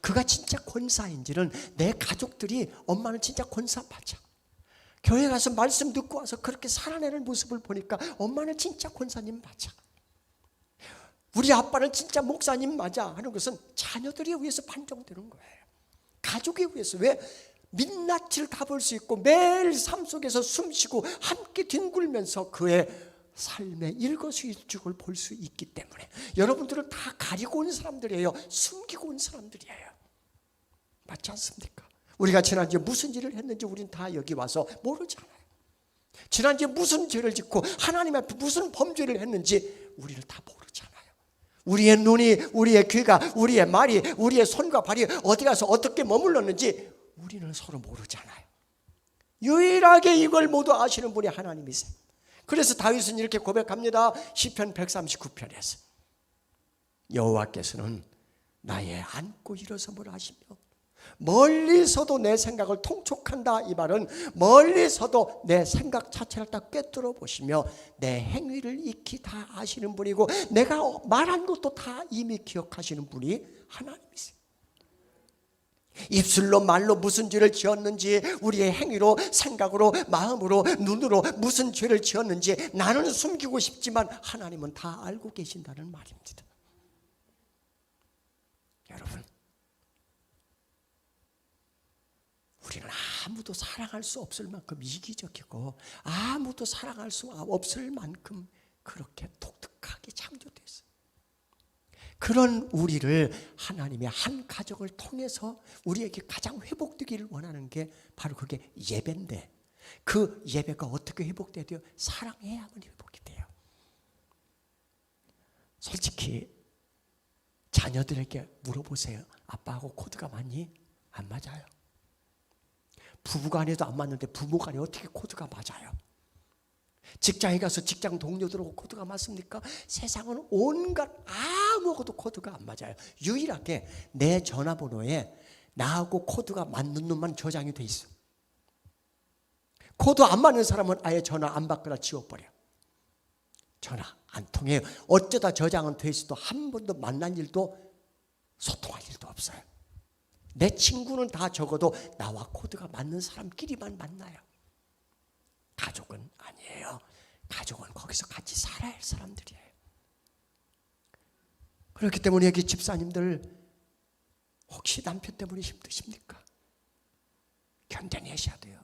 그가 진짜 권사인지는 내 가족들이, 엄마는 진짜 권사 맞아, 교회 가서 말씀 듣고 와서 그렇게 살아내는 모습을 보니까 엄마는 진짜 권사님 맞아, 우리 아빠는 진짜 목사님 맞아 하는 것은 자녀들에 의해서 판정되는 거예요. 가족에 의해서. 왜? 민낯을 다 볼 수 있고 매일 삶 속에서 숨쉬고 함께 뒹굴면서 그의 삶의 일거수일투족을 볼 수 있기 때문에. 여러분들은 다 가리고 온 사람들이에요. 숨기고 온 사람들이에요. 맞지 않습니까? 우리가 지난주에 무슨 일을 했는지 우리는 다 여기 와서 모르잖아요. 지난주에 무슨 죄를 짓고 하나님 앞에 무슨 범죄를 했는지 우리를 다 모르잖아요. 우리의 눈이, 우리의 귀가, 우리의 말이, 우리의 손과 발이 어디 가서 어떻게 머물렀는지 우리는 서로 모르잖아요. 유일하게 이걸 모두 아시는 분이 하나님이세요. 그래서 다윗은 이렇게 고백합니다. 시편 139편에서 여호와께서는 나의 안고 일어섬을 하시며 멀리서도 내 생각을 통촉한다. 이 말은 멀리서도 내 생각 자체를 다 꿰뚫어 보시며 내 행위를 익히 다 아시는 분이고 내가 말한 것도 다 이미 기억하시는 분이 하나님이세요. 입술로 말로 무슨 죄를 지었는지, 우리의 행위로 생각으로 마음으로 눈으로 무슨 죄를 지었는지 나는 숨기고 싶지만 하나님은 다 알고 계신다는 말입니다. 여러분, 우리는 아무도 사랑할 수 없을 만큼 이기적이고 아무도 사랑할 수 없을 만큼 그렇게 독특하게 창조되어 있어요. 그런 우리를 하나님의 한 가정을 통해서 우리에게 가장 회복되기를 원하는 게 바로 그게 예배인데, 그 예배가 어떻게 회복돼야 돼요? 사랑해야만 회복이 돼요. 솔직히 자녀들에게 물어보세요. 아빠하고 코드가 맞니? 안 맞아요. 부부간에도 안 맞는데 부모간에 어떻게 코드가 맞아요? 직장에 가서 직장 동료들하고 코드가 맞습니까? 세상은 온갖 아무것도 코드가 안 맞아요. 유일하게 내 전화번호에 나하고 코드가 맞는 놈만 저장이 돼 있어. 코드 안 맞는 사람은 아예 전화 안 받거나 지워버려. 전화 안 통해요. 어쩌다 저장은 돼 있어도 한 번도 만난 일도 소통할 일도 없어요. 내 친구는 다 적어도 나와 코드가 맞는 사람끼리만 만나요. 가족은 아니에요. 가족은 거기서 같이 살아야 할 사람들이에요. 그렇기 때문에 여기 집사님들 혹시 남편 때문에 힘드십니까? 견뎌내셔야 돼요.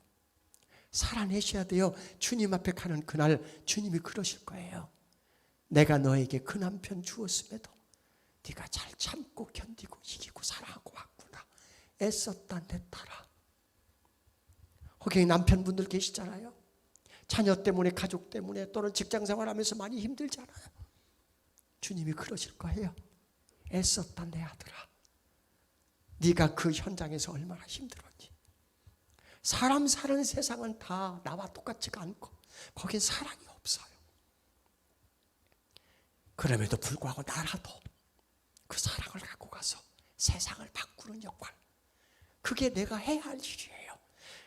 살아내셔야 돼요. 주님 앞에 가는 그날 주님이 그러실 거예요. 내가 너에게 그 남편 주었음에도 네가 잘 참고 견디고 이기고 살아가고 왔구나. 애썼다 내 딸아. 혹시 남편분들 계시잖아요. 자녀 때문에, 가족 때문에, 또는 직장생활하면서 많이 힘들잖아요. 주님이 그러실 거예요. 애썼다 내 아들아. 네가 그 현장에서 얼마나 힘들었니. 사람 사는 세상은 다 나와 똑같지가 않고 거기에 사랑이 없어요. 그럼에도 불구하고 나라도 그 사랑을 갖고 가서 세상을 바꾸는 역할, 그게 내가 해야 할 일이에요.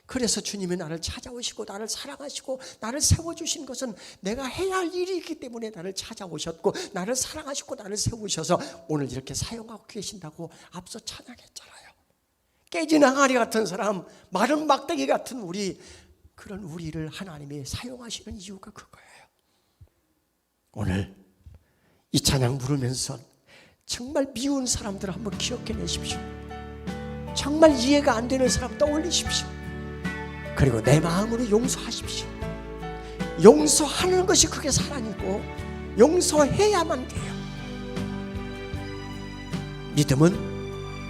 그래서 주님이 나를 찾아오시고 나를 사랑하시고 나를 세워주신 것은 내가 해야 할 일이기 때문에 나를 찾아오셨고 나를 사랑하시고 나를 세우셔서 오늘 이렇게 사용하고 계신다고 앞서 찬양했잖아요. 깨진 항아리 같은 사람, 마른 막대기 같은 우리, 그런 우리를 하나님이 사용하시는 이유가 그거예요. 오늘 이 찬양 부르면서 정말 미운 사람들 한번 기억해내십시오. 정말 이해가 안 되는 사람 떠올리십시오. 그리고 내 마음으로 용서하십시오. 용서하는 것이 그게 사랑이고 용서해야만 돼요. 믿음은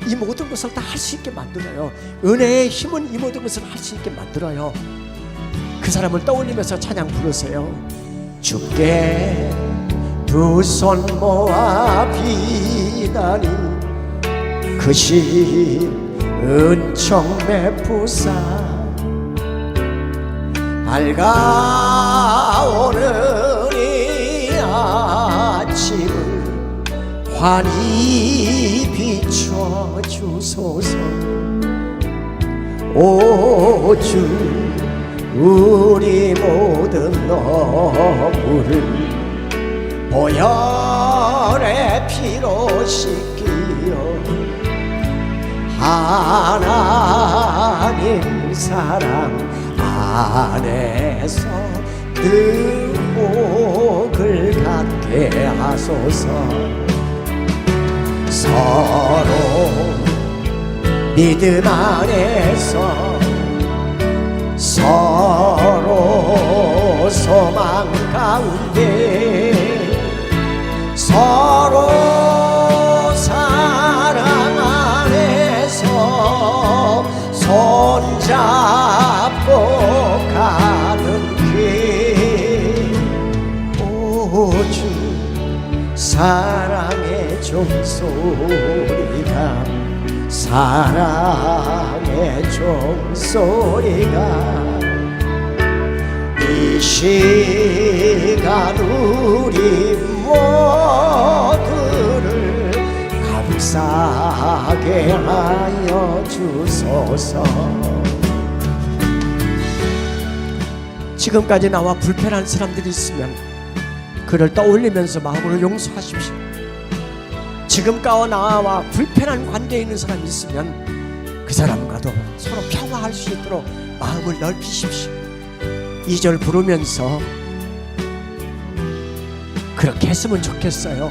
이 모든 것을 다 할 수 있게 만들어요. 은혜의 힘은 이 모든 것을 할 수 있게 만들어요. 그 사람을 떠올리면서 찬양 부르세요. 주께 두 손 모아 비나니 그 신 은총 베푸사 밝아오는 이 아침을 환히 비춰주소서. 오 주 우리 모든 너무를 보혈의 피로 씻기어 하나님 사랑 안에서 능복을 갖게 하소서. 서로 믿음 안에서 서로 소망 가운데 서로 사랑 안에서 손잡고 가는 길. 오주 사랑의 종소리가 사랑의 종소리가 이 시간 우리 모두를 감사하게 하여 주소서. 지금까지 나와 불편한 사람들이 있으면 그를 떠올리면서 마음으로 용서하십시오. 지금까지 나와 불편한 관계에 있는 사람이 있으면 그 사람과도 서로 평화할 수 있도록 마음을 넓히십시오. 2절 부르면서 그렇게 했으면 좋겠어요.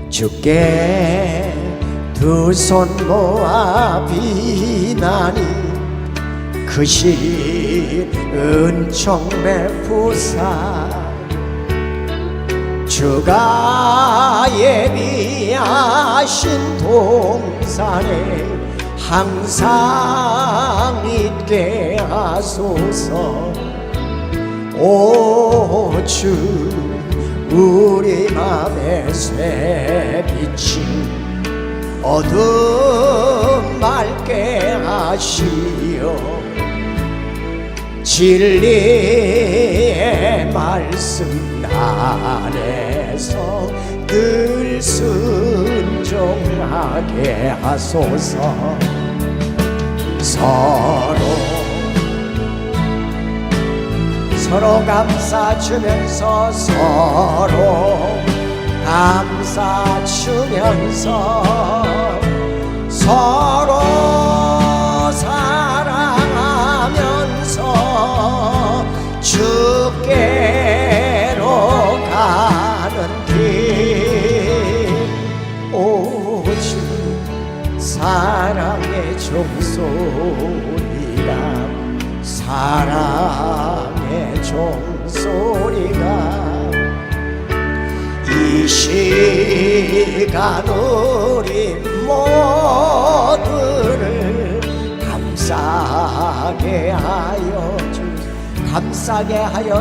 주께 두 손 모아 비나니 크신 은총 베푸사 주가 예비하신 동산에 항상 있게 하소서. 오 주 우리 맘에 새빛이 어둠 맑게 하시어 진리의 말씀 안에서 늘 순종하게 하소서. 서로 감사주면서 서로 감사주면서 서로 사랑하면서 주께로 가는 길. 오주 사랑의 종소리가 사랑의 종소리가 이 시간 우리 모두를 감싸게 하여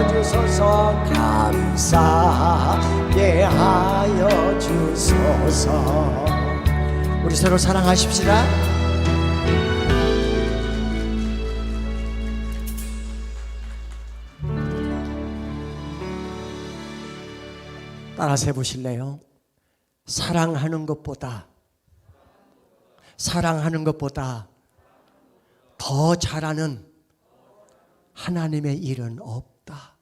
주소서. 감싸게 하여 주소서. 우리 서로 사랑하십시다. 따라서 해보실래요? 사랑하는 것보다 더 잘하는 하나님의 일은 없다.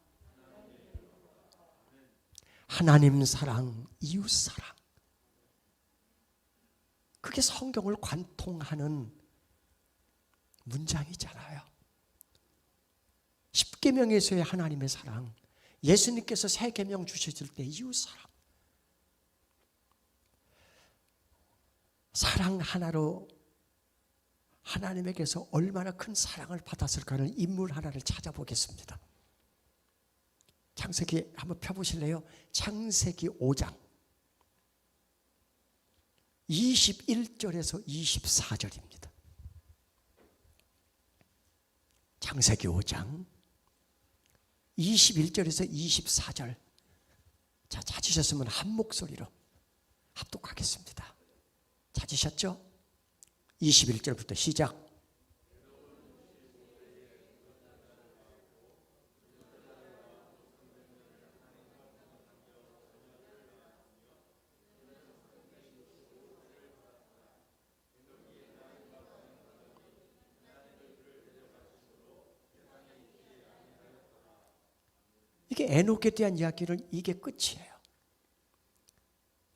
하나님 사랑, 이웃 사랑. 그게 성경을 관통하는 문장이잖아요. 십계명에서의 하나님의 사랑, 예수님께서 새 계명 주셨을 때 이웃 사랑 하나로 하나님에게서 얼마나 큰 사랑을 받았을까를 인물 하나를 찾아보겠습니다. 창세기 한번 펴보실래요? 창세기 5장 21절에서 24절입니다. 창세기 5장 21절에서 24절. 자, 찾으셨으면 한 목소리로 합독하겠습니다. 찾으셨죠? 21절부터 시작. 이게 에녹에 대한 이야기는 이게 끝이에요.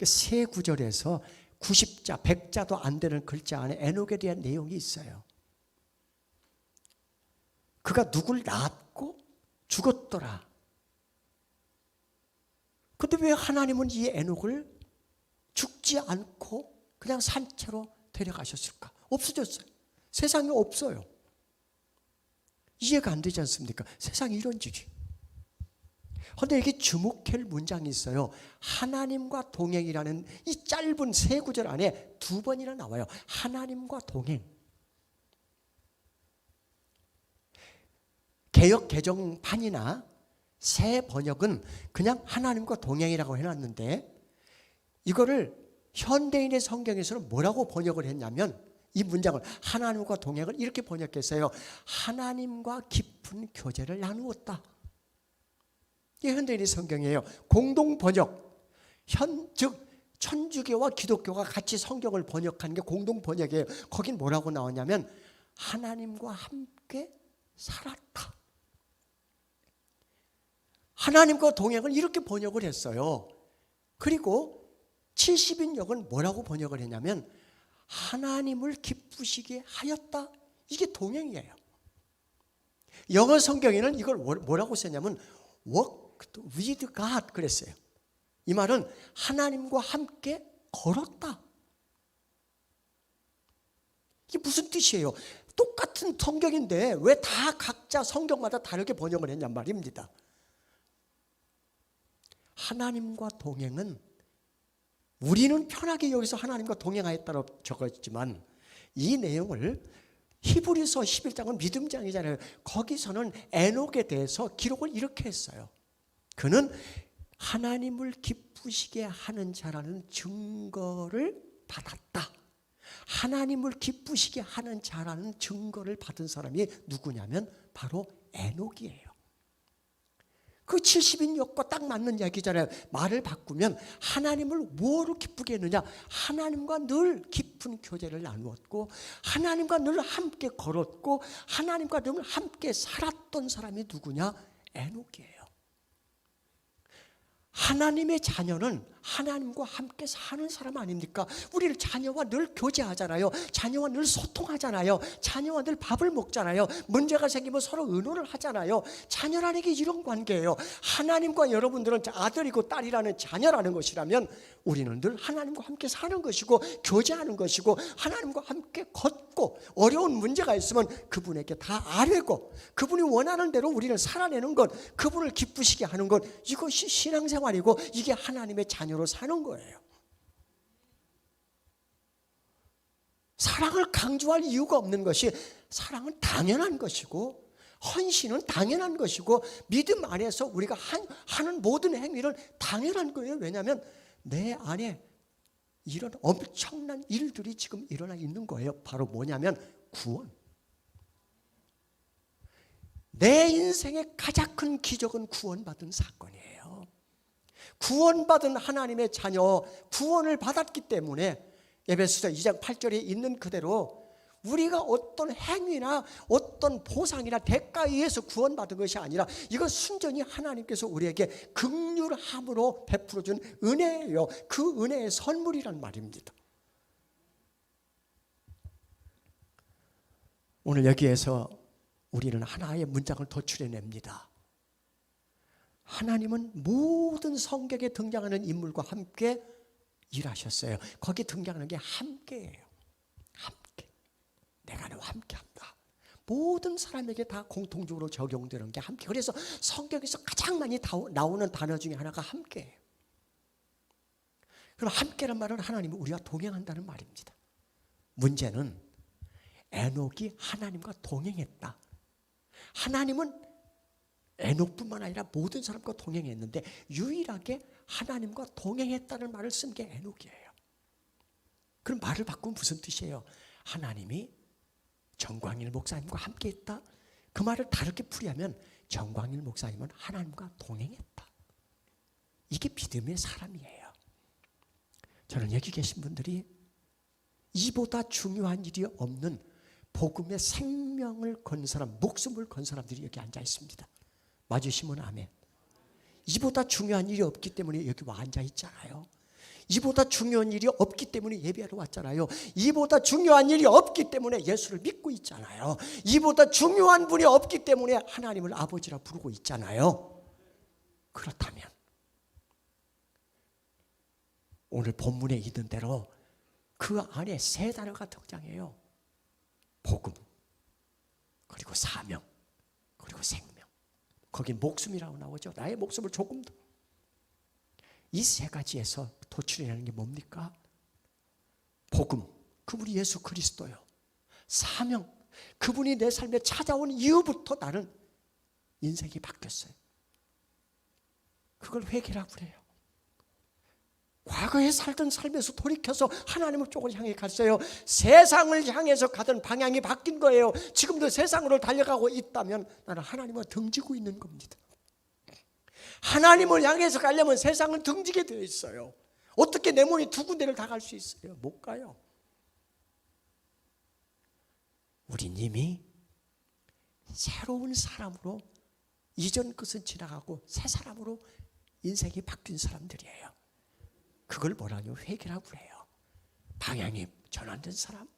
세 구절에서 90자, 100자도 안 되는 글자 안에 에녹에 대한 내용이 있어요. 그가 누굴 낳았고 죽었더라. 근데 왜 하나님은 이 에녹을 죽지 않고 그냥 산채로 데려가셨을까? 없어졌어요. 세상에 없어요. 이해가 안 되지 않습니까? 세상이 이런 짓이. 그런데 여기 주목할 문장이 있어요. 하나님과 동행이라는 이 짧은 세 구절 안에 두 번이나 나와요. 하나님과 동행. 개역 개정판이나 새 번역은 그냥 하나님과 동행이라고 해놨는데 이거를 현대인의 성경에서는 뭐라고 번역을 했냐면 이 문장을 하나님과 동행을 이렇게 번역했어요. 하나님과 깊은 교제를 나누었다. 이게 현대인의 성경이에요. 공동 번역. 즉 천주교와 기독교가 같이 성경을 번역한 게 공동 번역이에요. 거긴 뭐라고 나오냐면 하나님과 함께 살았다. 하나님과 동행을 이렇게 번역을 했어요. 그리고 70인역은 뭐라고 번역을 했냐면 하나님을 기쁘시게 하였다. 이게 동행이에요. 영어 성경에는 이걸 뭐라고 썼냐면 walked with God 그랬어요. 이 말은 하나님과 함께 걸었다. 이게 무슨 뜻이에요? 똑같은 성경인데 왜 다 각자 성경마다 다르게 번역을 했냔 말입니다. 하나님과 동행은 우리는 편하게 여기서 하나님과 동행하였다고 적었지만 이 내용을 히브리서 11장은 믿음장이잖아요. 거기서는 에녹에 대해서 기록을 이렇게 했어요. 그는 하나님을 기쁘시게 하는 자라는 증거를 받았다. 하나님을 기쁘시게 하는 자라는 증거를 받은 사람이 누구냐면 바로 에녹이에요. 그 70인역과 딱 맞는 얘기잖아요. 말을 바꾸면 하나님을 뭐로 기쁘게 했느냐? 하나님과 늘 깊은 교제를 나누었고 하나님과 늘 함께 걸었고 하나님과 늘 함께 살았던 사람이 누구냐? 에녹이에요. 하나님의 자녀는 하나님과 함께 사는 사람 아닙니까? 우리를 자녀와 늘 교제하잖아요. 자녀와 늘 소통하잖아요. 자녀와 늘 밥을 먹잖아요. 문제가 생기면 서로 의논을 하잖아요. 자녀라는 게 이런 관계예요. 하나님과 여러분들은 아들이고 딸이라는 자녀라는 것이라면 우리는 늘 하나님과 함께 사는 것이고 교제하는 것이고 하나님과 함께 걷고 어려운 문제가 있으면 그분에게 다 아뢰고 그분이 원하는 대로 우리를 살아내는 것, 그분을 기쁘시게 하는 것, 이것이 신앙생활이고 이게 하나님의 자녀로 사는 거예요. 사랑을 강조할 이유가 없는 것이 사랑은 당연한 것이고 헌신은 당연한 것이고 믿음 안에서 우리가 하는 모든 행위를 당연한 거예요. 왜냐하면 내 안에 이런 엄청난 일들이 지금 일어나 있는 거예요. 바로 뭐냐면 구원. 내 인생의 가장 큰 기적은 구원받은 사건이에요. 구원받은 하나님의 자녀, 구원을 받았기 때문에 에베소서 2장 8절에 있는 그대로 우리가 어떤 행위나 어떤 보상이나 대가에 의해서 구원받은 것이 아니라 이건 순전히 하나님께서 우리에게 긍휼함으로 베풀어 준 은혜예요. 그 은혜의 선물이란 말입니다. 오늘 여기에서 우리는 하나의 문장을 도출해냅니다. 하나님은 모든 성경에 등장하는 인물과 함께 일하셨어요. 거기 등장하는 게 함께예요. 함께. 내가 너와 함께한다. 모든 사람에게 다 공통적으로 적용되는 게 함께. 그래서 성경에서 가장 많이 나오는 단어 중에 하나가 함께예요. 그럼 함께란 말은 하나님은 우리와 동행한다는 말입니다. 문제는 에녹이 하나님과 동행했다. 하나님은 에녹뿐만 아니라 모든 사람과 동행했는데 유일하게 하나님과 동행했다는 말을 쓴 게 에녹이에요. 그럼 말을 바꾸면 무슨 뜻이에요? 하나님이 정광일 목사님과 함께했다. 그 말을 다르게 풀이하면 정광일 목사님은 하나님과 동행했다. 이게 믿음의 사람이에요. 저는 여기 계신 분들이 이보다 중요한 일이 없는 복음의 생명을 건 사람, 목숨을 건 사람들이 여기 앉아 있습니다. 맞으시면 아멘. 이보다 중요한 일이 없기 때문에 여기 와 앉아 있잖아요. 이보다 중요한 일이 없기 때문에 예배하러 왔잖아요. 이보다 중요한 일이 없기 때문에 예수를 믿고 있잖아요. 이보다 중요한 분이 없기 때문에 하나님을 아버지라 부르고 있잖아요. 그렇다면 오늘 본문에 있는 대로 그 안에 세 단어가 등장해요. 복음, 그리고 사명, 그리고 생명. 거기 목숨이라고 나오죠. 나의 목숨을 조금 더. 이 세 가지에서 도출해내는 게 뭡니까? 복음, 그분이 예수 그리스도요. 사명, 그분이 내 삶에 찾아온 이후부터 나는 인생이 바뀌었어요. 그걸 회개라고 그래요. 과거에 살던 삶에서 돌이켜서 하나님의 쪽을 향해 갔어요. 세상을 향해서 가던 방향이 바뀐 거예요. 지금도 세상으로 달려가고 있다면 나는 하나님과 등지고 있는 겁니다. 하나님을 향해서 가려면 세상은 등지게 되어 있어요. 어떻게 내 몸이 두 군데를 다 갈 수 있어요? 못 가요. 우린 이미 새로운 사람으로 이전 것은 지나가고 새 사람으로 인생이 바뀐 사람들이에요. 그걸 뭐라뇨? 회개라고 해요. 방향이 전환된 사람,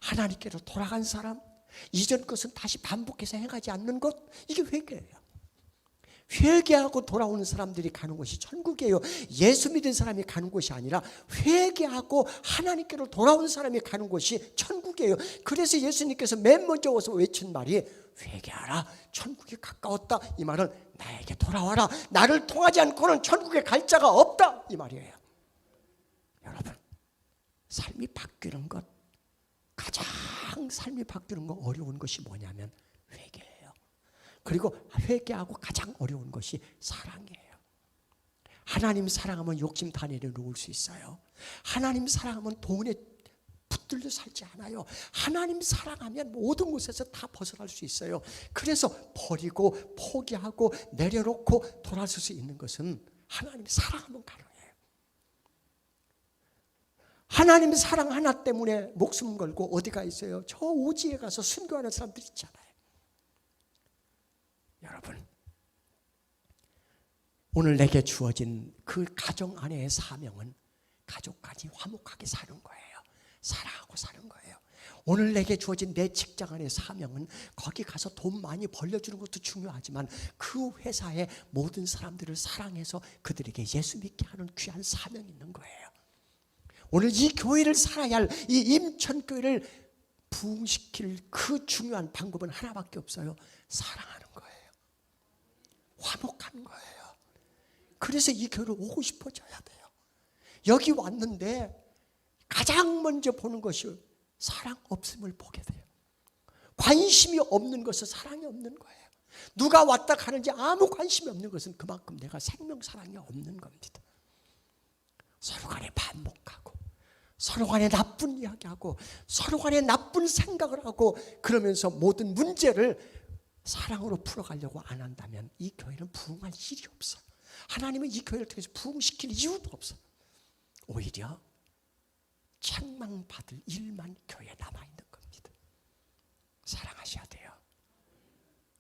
하나님께로 돌아간 사람, 이전 것은 다시 반복해서 행하지 않는 것, 이게 회개예요. 회개하고 돌아오는 사람들이 가는 곳이 천국이에요. 예수 믿은 사람이 가는 곳이 아니라 회개하고 하나님께로 돌아오는 사람이 가는 곳이 천국이에요. 그래서 예수님께서 맨 먼저 와서 외친 말이 회개하라, 천국이 가까웠다. 이 말은 나에게 돌아와라, 나를 통하지 않고는 천국에 갈 자가 없다, 이 말이에요. 여러분, 삶이 바뀌는 것, 가장 삶이 바뀌는 거 어려운 것이 뭐냐면 회개예요. 그리고 회개하고 가장 어려운 것이 사랑이에요. 하나님 사랑하면 욕심 다 내려놓을 수 있어요. 하나님 사랑하면 돈에 붙들려 살지 않아요. 하나님 사랑하면 모든 곳에서 다 벗어날 수 있어요. 그래서 버리고 포기하고 내려놓고 돌아설 수 있는 것은 하나님 사랑하면 가능해요. 하나님 사랑 하나 때문에 목숨 걸고 어디가 있어요? 저 오지에 가서 순교하는 사람들 있잖아요. 여러분, 오늘 내게 주어진 그 가정 안에의 사명은 가족까지 화목하게 사는 거예요. 사랑하고 사는 거예요. 오늘 내게 주어진 내 직장 안의 사명은 거기 가서 돈 많이 벌려주는 것도 중요하지만 그 회사의 모든 사람들을 사랑해서 그들에게 예수 믿게 하는 귀한 사명이 있는 거예요. 오늘 이 교회를 살아야 할 이 임천교회를 부흥시킬 그 중요한 방법은 하나밖에 없어요. 사랑하는 거예요. 화목하는 거예요. 그래서 이 교회를 오고 싶어져야 돼요. 여기 왔는데 가장 먼저 보는 것이 사랑 없음을 보게 돼요. 관심이 없는 것은 사랑이 없는 거예요. 누가 왔다 가는지 아무 관심이 없는 것은 그만큼 내가 생명 사랑이 없는 겁니다. 서로 간에 반복하고 서로 간에 나쁜 이야기하고 서로 간에 나쁜 생각을 하고 그러면서 모든 문제를 사랑으로 풀어가려고 안 한다면 이 교회는 부흥할 일이 없어요. 하나님은 이 교회를 통해서 부흥시킬 이유도 없어요. 오히려 책망받을 일만 교회에 남아있는 겁니다. 사랑하셔야 돼요.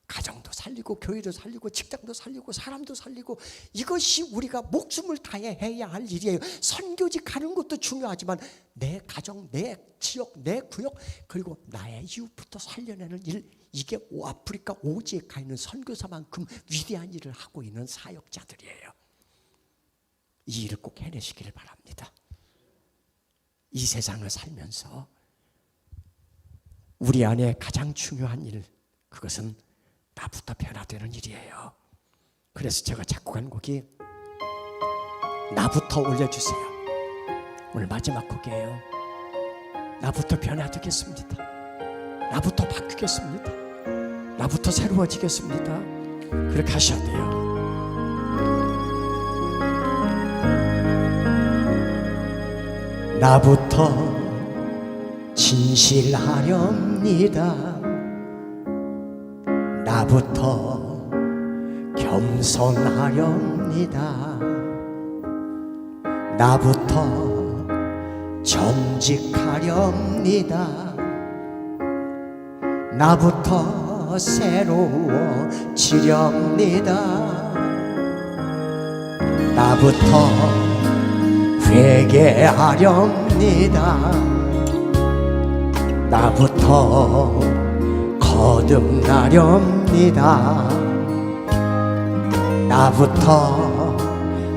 가정도 살리고 교회도 살리고 직장도 살리고 사람도 살리고 이것이 우리가 목숨을 다해 해야 할 일이에요. 선교지 가는 것도 중요하지만 내 가정, 내 지역, 내 구역 그리고 나의 이웃부터 살려내는 일, 이게 아프리카 오지에 가 있는 선교사만큼 위대한 일을 하고 있는 사역자들이에요. 이 일을 꼭 해내시기를 바랍니다. 이 세상을 살면서 우리 안에 가장 중요한 일, 그것은 나부터 변화되는 일이에요. 그래서 제가 작곡한 곡이 나부터 올려주세요. 오늘 마지막 곡이에요. 나부터 변화되겠습니다. 나부터 바뀌겠습니다. 나부터 새로워지겠습니다. 그렇게 하셔야 돼요. 나부터 진실하렵니다. 나부터 겸손하렵니다. 나부터 정직하렵니다. 나부터 새로워지렵니다. 나부터 회개하렵니다. 나부터 거듭나렵니다. 나부터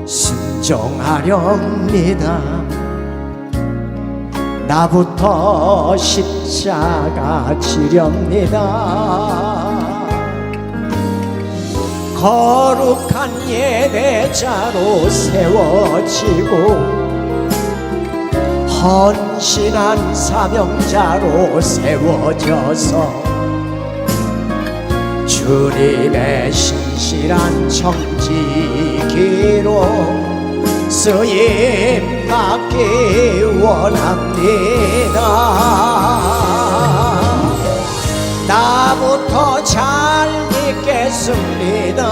순종하렵니다. 나부터 십자가 지렵니다. 거룩한 예배자로 세워지고 헌신한 사명자로 세워져서 주님의 신실한 청지기로 쓰임 받기 원합니다. 나부터 잘 믿겠습니다.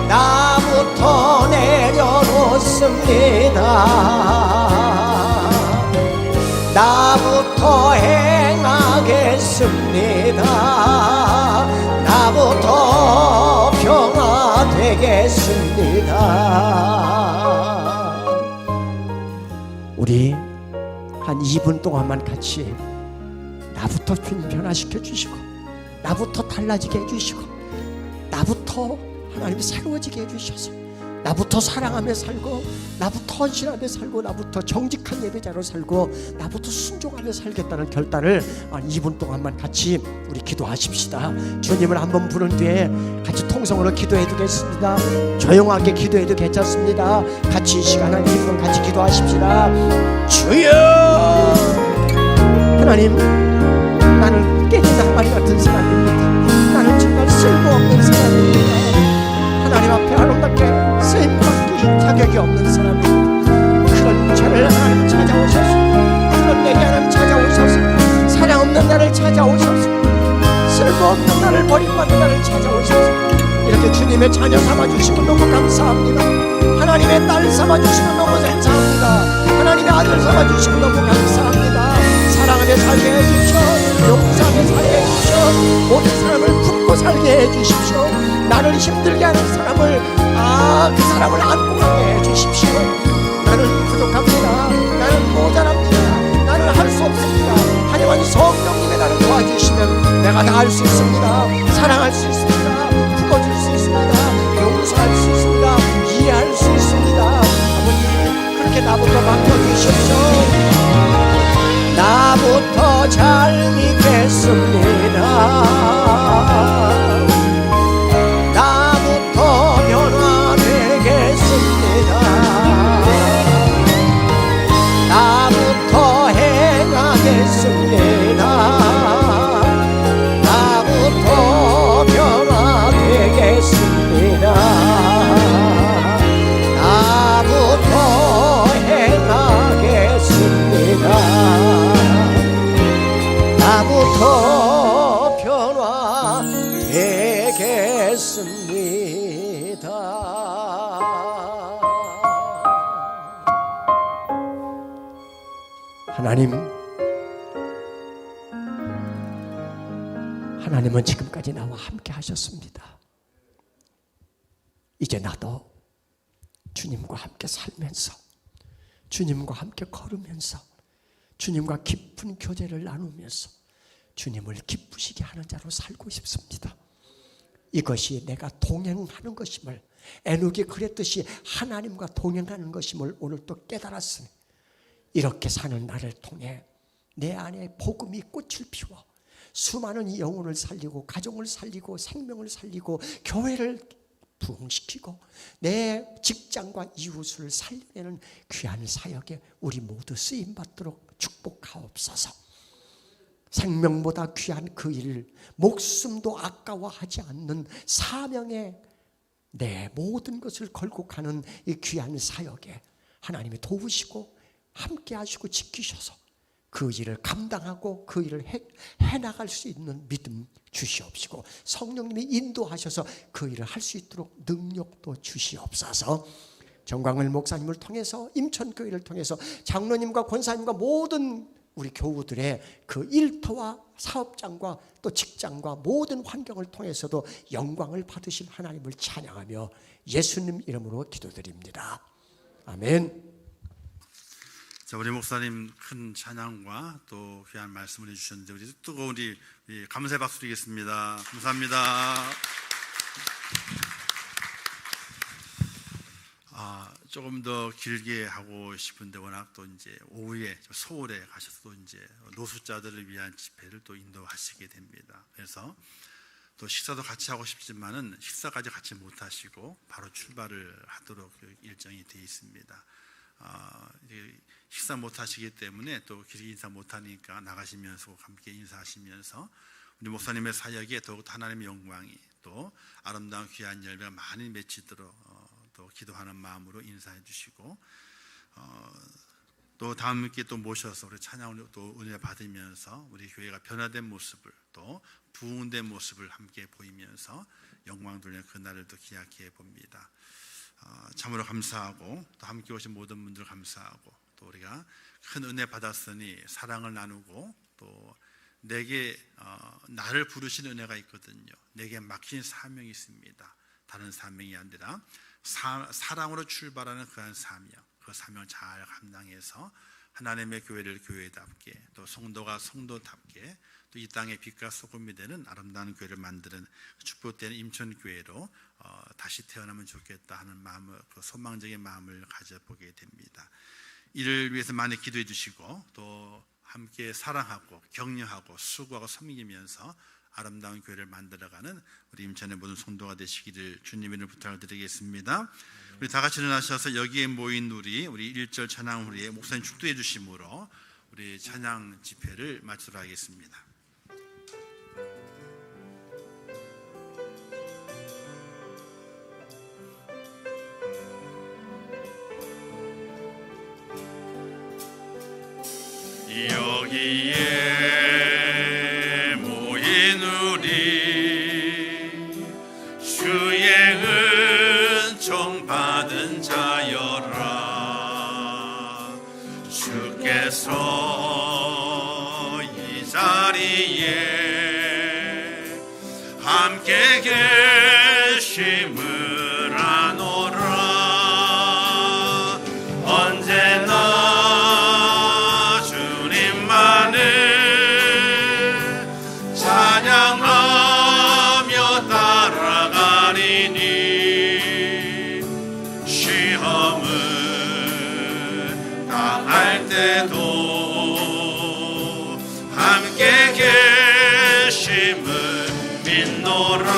나부터 내려놓 나부터 행하겠습니다. 나부터 평화되겠습니다. 우리 한 2분 동안만 같이 나부터 변화시켜 주시고, 나부터 달라지게 해주시고, 나부터 하나님이 새로워지게 해주셔서, 나부터 사랑하며 살고, 나부터 헌신하며 살고, 나부터 정직한 예배자로 살고, 나부터 순종하며 살겠다는 결단을 2분 동안만 같이 우리 기도하십시다. 주님을 한번 부른 뒤에 같이 통성으로 기도해 두겠습니다. 조용하게 기도해도 괜찮습니다. 같이 이 시간 한 2분 같이 기도하십시다. 주여, 하나님, 나는 깨진 낭만이 같은 사람입니다. 나는 정말 쓸모없는 사람입니다. 하나님 앞에 아름답게 쓰임받기 자격이 없는 사람입니다. 그런 저를 하나님 찾아오셔서, 그런 내게 하나님 찾아오셔서, 사랑 없는 나를 찾아오셔서, 쓸모없는 나를 버림받은 나를 찾아오셔서 이렇게 주님의 자녀 삼아주시고 너무 감사합니다. 하나님의 딸 삼아주시고 너무 감사합니다. 하나님의 아들 삼아주시고 너무 감사합니다. 사랑하며 살게 해주십시오. 용서하며 살게 해주십시오. 모든 사람을 품고 살게 해주십시오. 나를 힘들게 하는 사람을 그 사람을 안고 가게 해주십시오. 나는 부족합니다. 나는 모자랍니다. 나는 할 수 없습니다. 하지만 성령님의 나를 도와주시면 내가 다 할 수 있습니다. 사랑할 수 있습니다. 품어줄 수 있습니다. 용서할 수 있습니다. 이해할 수 있습니다. 아버님, 그렇게 나부터 바꿔주십시오. 나부터 잘 믿겠습니다. 나부터 변화되겠습니다. 나부터 행하겠습니다. 나부터 변화되겠습니다. 나부터 행하겠습니다. 나부터 변화되겠습니다. 하나님은 지금까지 나와 함께 하셨습니다. 이제 나도 주님과 함께 살면서, 주님과 함께 걸으면서, 주님과 깊은 교제를 나누면서 주님을 기쁘시게 하는 자로 살고 싶습니다. 이것이 내가 동행하는 것임을, 에녹이 그랬듯이 하나님과 동행하는 것임을 오늘 또 깨달았으니, 이렇게 사는 나를 통해 내 안에 복음이 꽃을 피워 수많은 영혼을 살리고, 가정을 살리고, 생명을 살리고, 교회를 부흥시키고, 내 직장과 이웃을 살려내는 귀한 사역에 우리 모두 쓰임받도록 축복하옵소서. 생명보다 귀한 그 일을 목숨도 아까워하지 않는 사명에 내 모든 것을 걸고 가는 이 귀한 사역에 하나님이 도우시고 함께 하시고 지키셔서 그 일을 감당하고 그 일을 해나갈 수 있는 믿음 주시옵시고, 성령님이 인도하셔서 그 일을 할 수 있도록 능력도 주시옵소서. 정광을 목사님을 통해서, 임천교회를 통해서 장로님과 권사님과 모든 우리 교우들의 그 일터와 사업장과 또 직장과 모든 환경을 통해서도 영광을 받으신 하나님을 찬양하며 예수님 이름으로 기도드립니다. 아멘. 자, 우리 목사님 큰 찬양과 또 귀한 말씀을 해주셨는데, 우리 뜨거운 우리 감사의 박수 드리겠습니다. 감사합니다. 조금 더 길게 하고 싶은데 워낙 또 이제 오후에 서울에 가셔서 또 이제 노숙자들을 위한 집회를 또 인도하시게 됩니다. 그래서 또 식사도 같이 하고 싶지만은 식사까지 같이 못 하시고 바로 출발을 하도록 일정이 되어 있습니다. 식사 못 하시기 때문에 또 길게 인사 못 하니까 나가시면서 함께 인사하시면서 우리 목사님의 사역에 더욱 하나님의 영광이 또 아름다운 귀한 열매가 많이 맺히도록 또 기도하는 마음으로 인사해 주시고, 또 다음 함께 또 모셔서 우리 찬양을 또 은혜 받으면서 우리 교회가 변화된 모습을, 또 부흥된 모습을 함께 보이면서 영광 돌리는 그날을 또 기약해 봅니다. 참으로 감사하고 또 함께 오신 모든 분들 감사하고 또 우리가 큰 은혜 받았으니 사랑을 나누고 또 내게 나를 부르신 은혜가 있거든요. 내게 맡긴 사명이 있습니다. 다른 사명이 아니라 사랑으로 출발하는 그한 사명, 그 사명을 잘 감당해서 하나님의 교회를 교회답게 또 성도가 성도답게 또 이 땅의 빛과 소금이 되는 아름다운 교회를 만드는 축복된 임천교회로 다시 태어나면 좋겠다 하는 마음을, 그 소망적인 마음을 가져보게 됩니다. 이를 위해서 많이 기도해 주시고 또 함께 사랑하고 격려하고 수고하고 섬기면서 아름다운 교회를 만들어가는 우리 임천의 모든 성도가 되시기를 주님의 이름으로 부탁을 드리겠습니다. 우리 다 같이 일어나셔서 여기에 모인 우리 1절 찬양 후에 목사님 축도해 주심으로 우리 찬양 집회를 마치도록 하겠습니다. 여기에 모인 우리 주의 은총 받은 자여라. 주께서 이 자리에 함께 계심을 아노라. 언제나 찬양하며 따라가리니 시험을 당할 때도 함께 계심을 믿노라.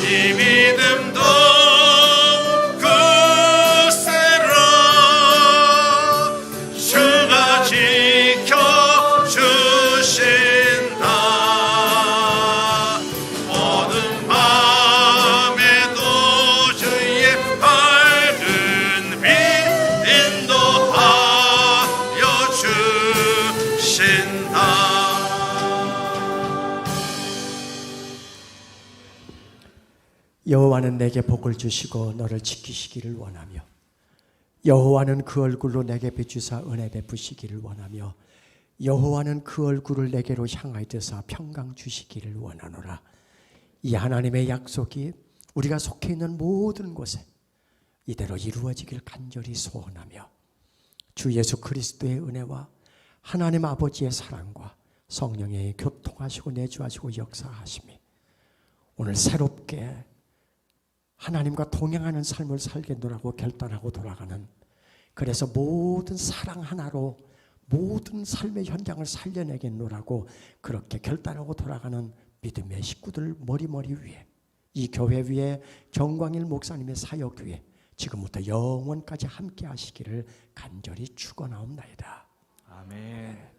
이 믿음도 굳세라. 주가 지켜주신 여호와는 내게 복을 주시고 너를 지키시기를 원하며 여호와는 그 얼굴로 내게 비추사 은혜 베푸시기를 원하며 여호와는 그 얼굴을 내게로 향하여서 평강 주시기를 원하노라. 이 하나님의 약속이 우리가 속해 있는 모든 곳에 이대로 이루어지길 간절히 소원하며 주 예수 그리스도의 은혜와 하나님 아버지의 사랑과 성령의 교통하시고 내주하시고 역사하심이 오늘 새롭게 하나님과 동행하는 삶을 살겠노라고 결단하고 돌아가는, 그래서 모든 사랑 하나로 모든 삶의 현장을 살려내겠노라고 그렇게 결단하고 돌아가는 믿음의 식구들 머리머리 위에, 이 교회 위에 정광일 목사님의 사역 위에 지금부터 영원까지 함께 하시기를 간절히 축원하옵나이다. 아멘.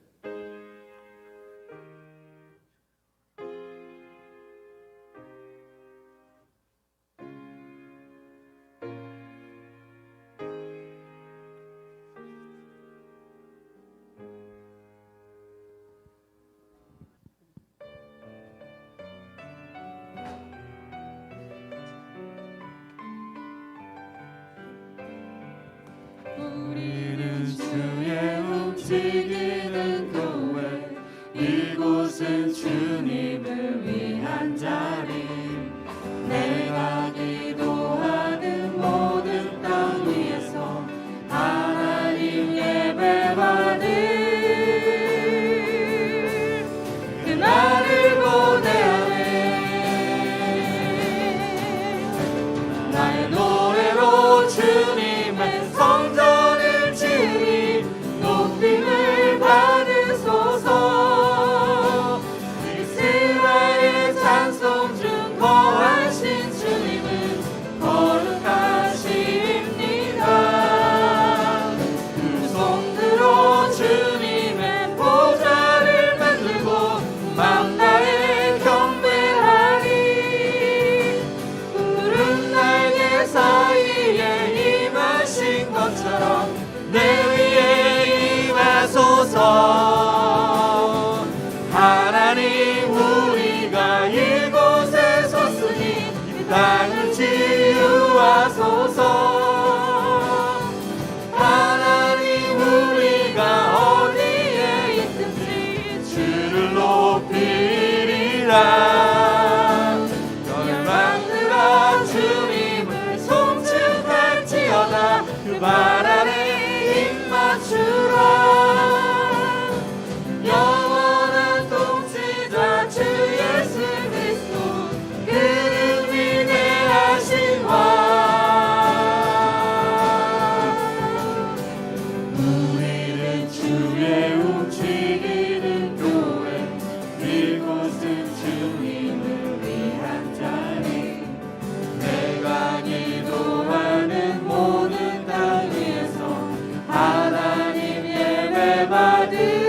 우리는 주의 움직이는 교회, 이곳은 주님을 위한 자리. 내가 기도하는 모든 땅 위에서 하나님 예배받을 그날을 고대하네. 나의 노래로 주님의 성전을 지으니 높임을 받으소서. 이스라엘 찬송 중 거하신 주님은 거룩하십니다. 두 손 들어 주님의 보좌를 만들고 맘 다해 경배하리. 푸른 날개 사이에 임하신 것처럼 내 위에 임하소서. 하나님 우리가 이곳에 섰으니 이 땅을 치유하소서. 주님을 위한 자리 내가 기도하는 모든 땅 위에서 하나님 예배 받으리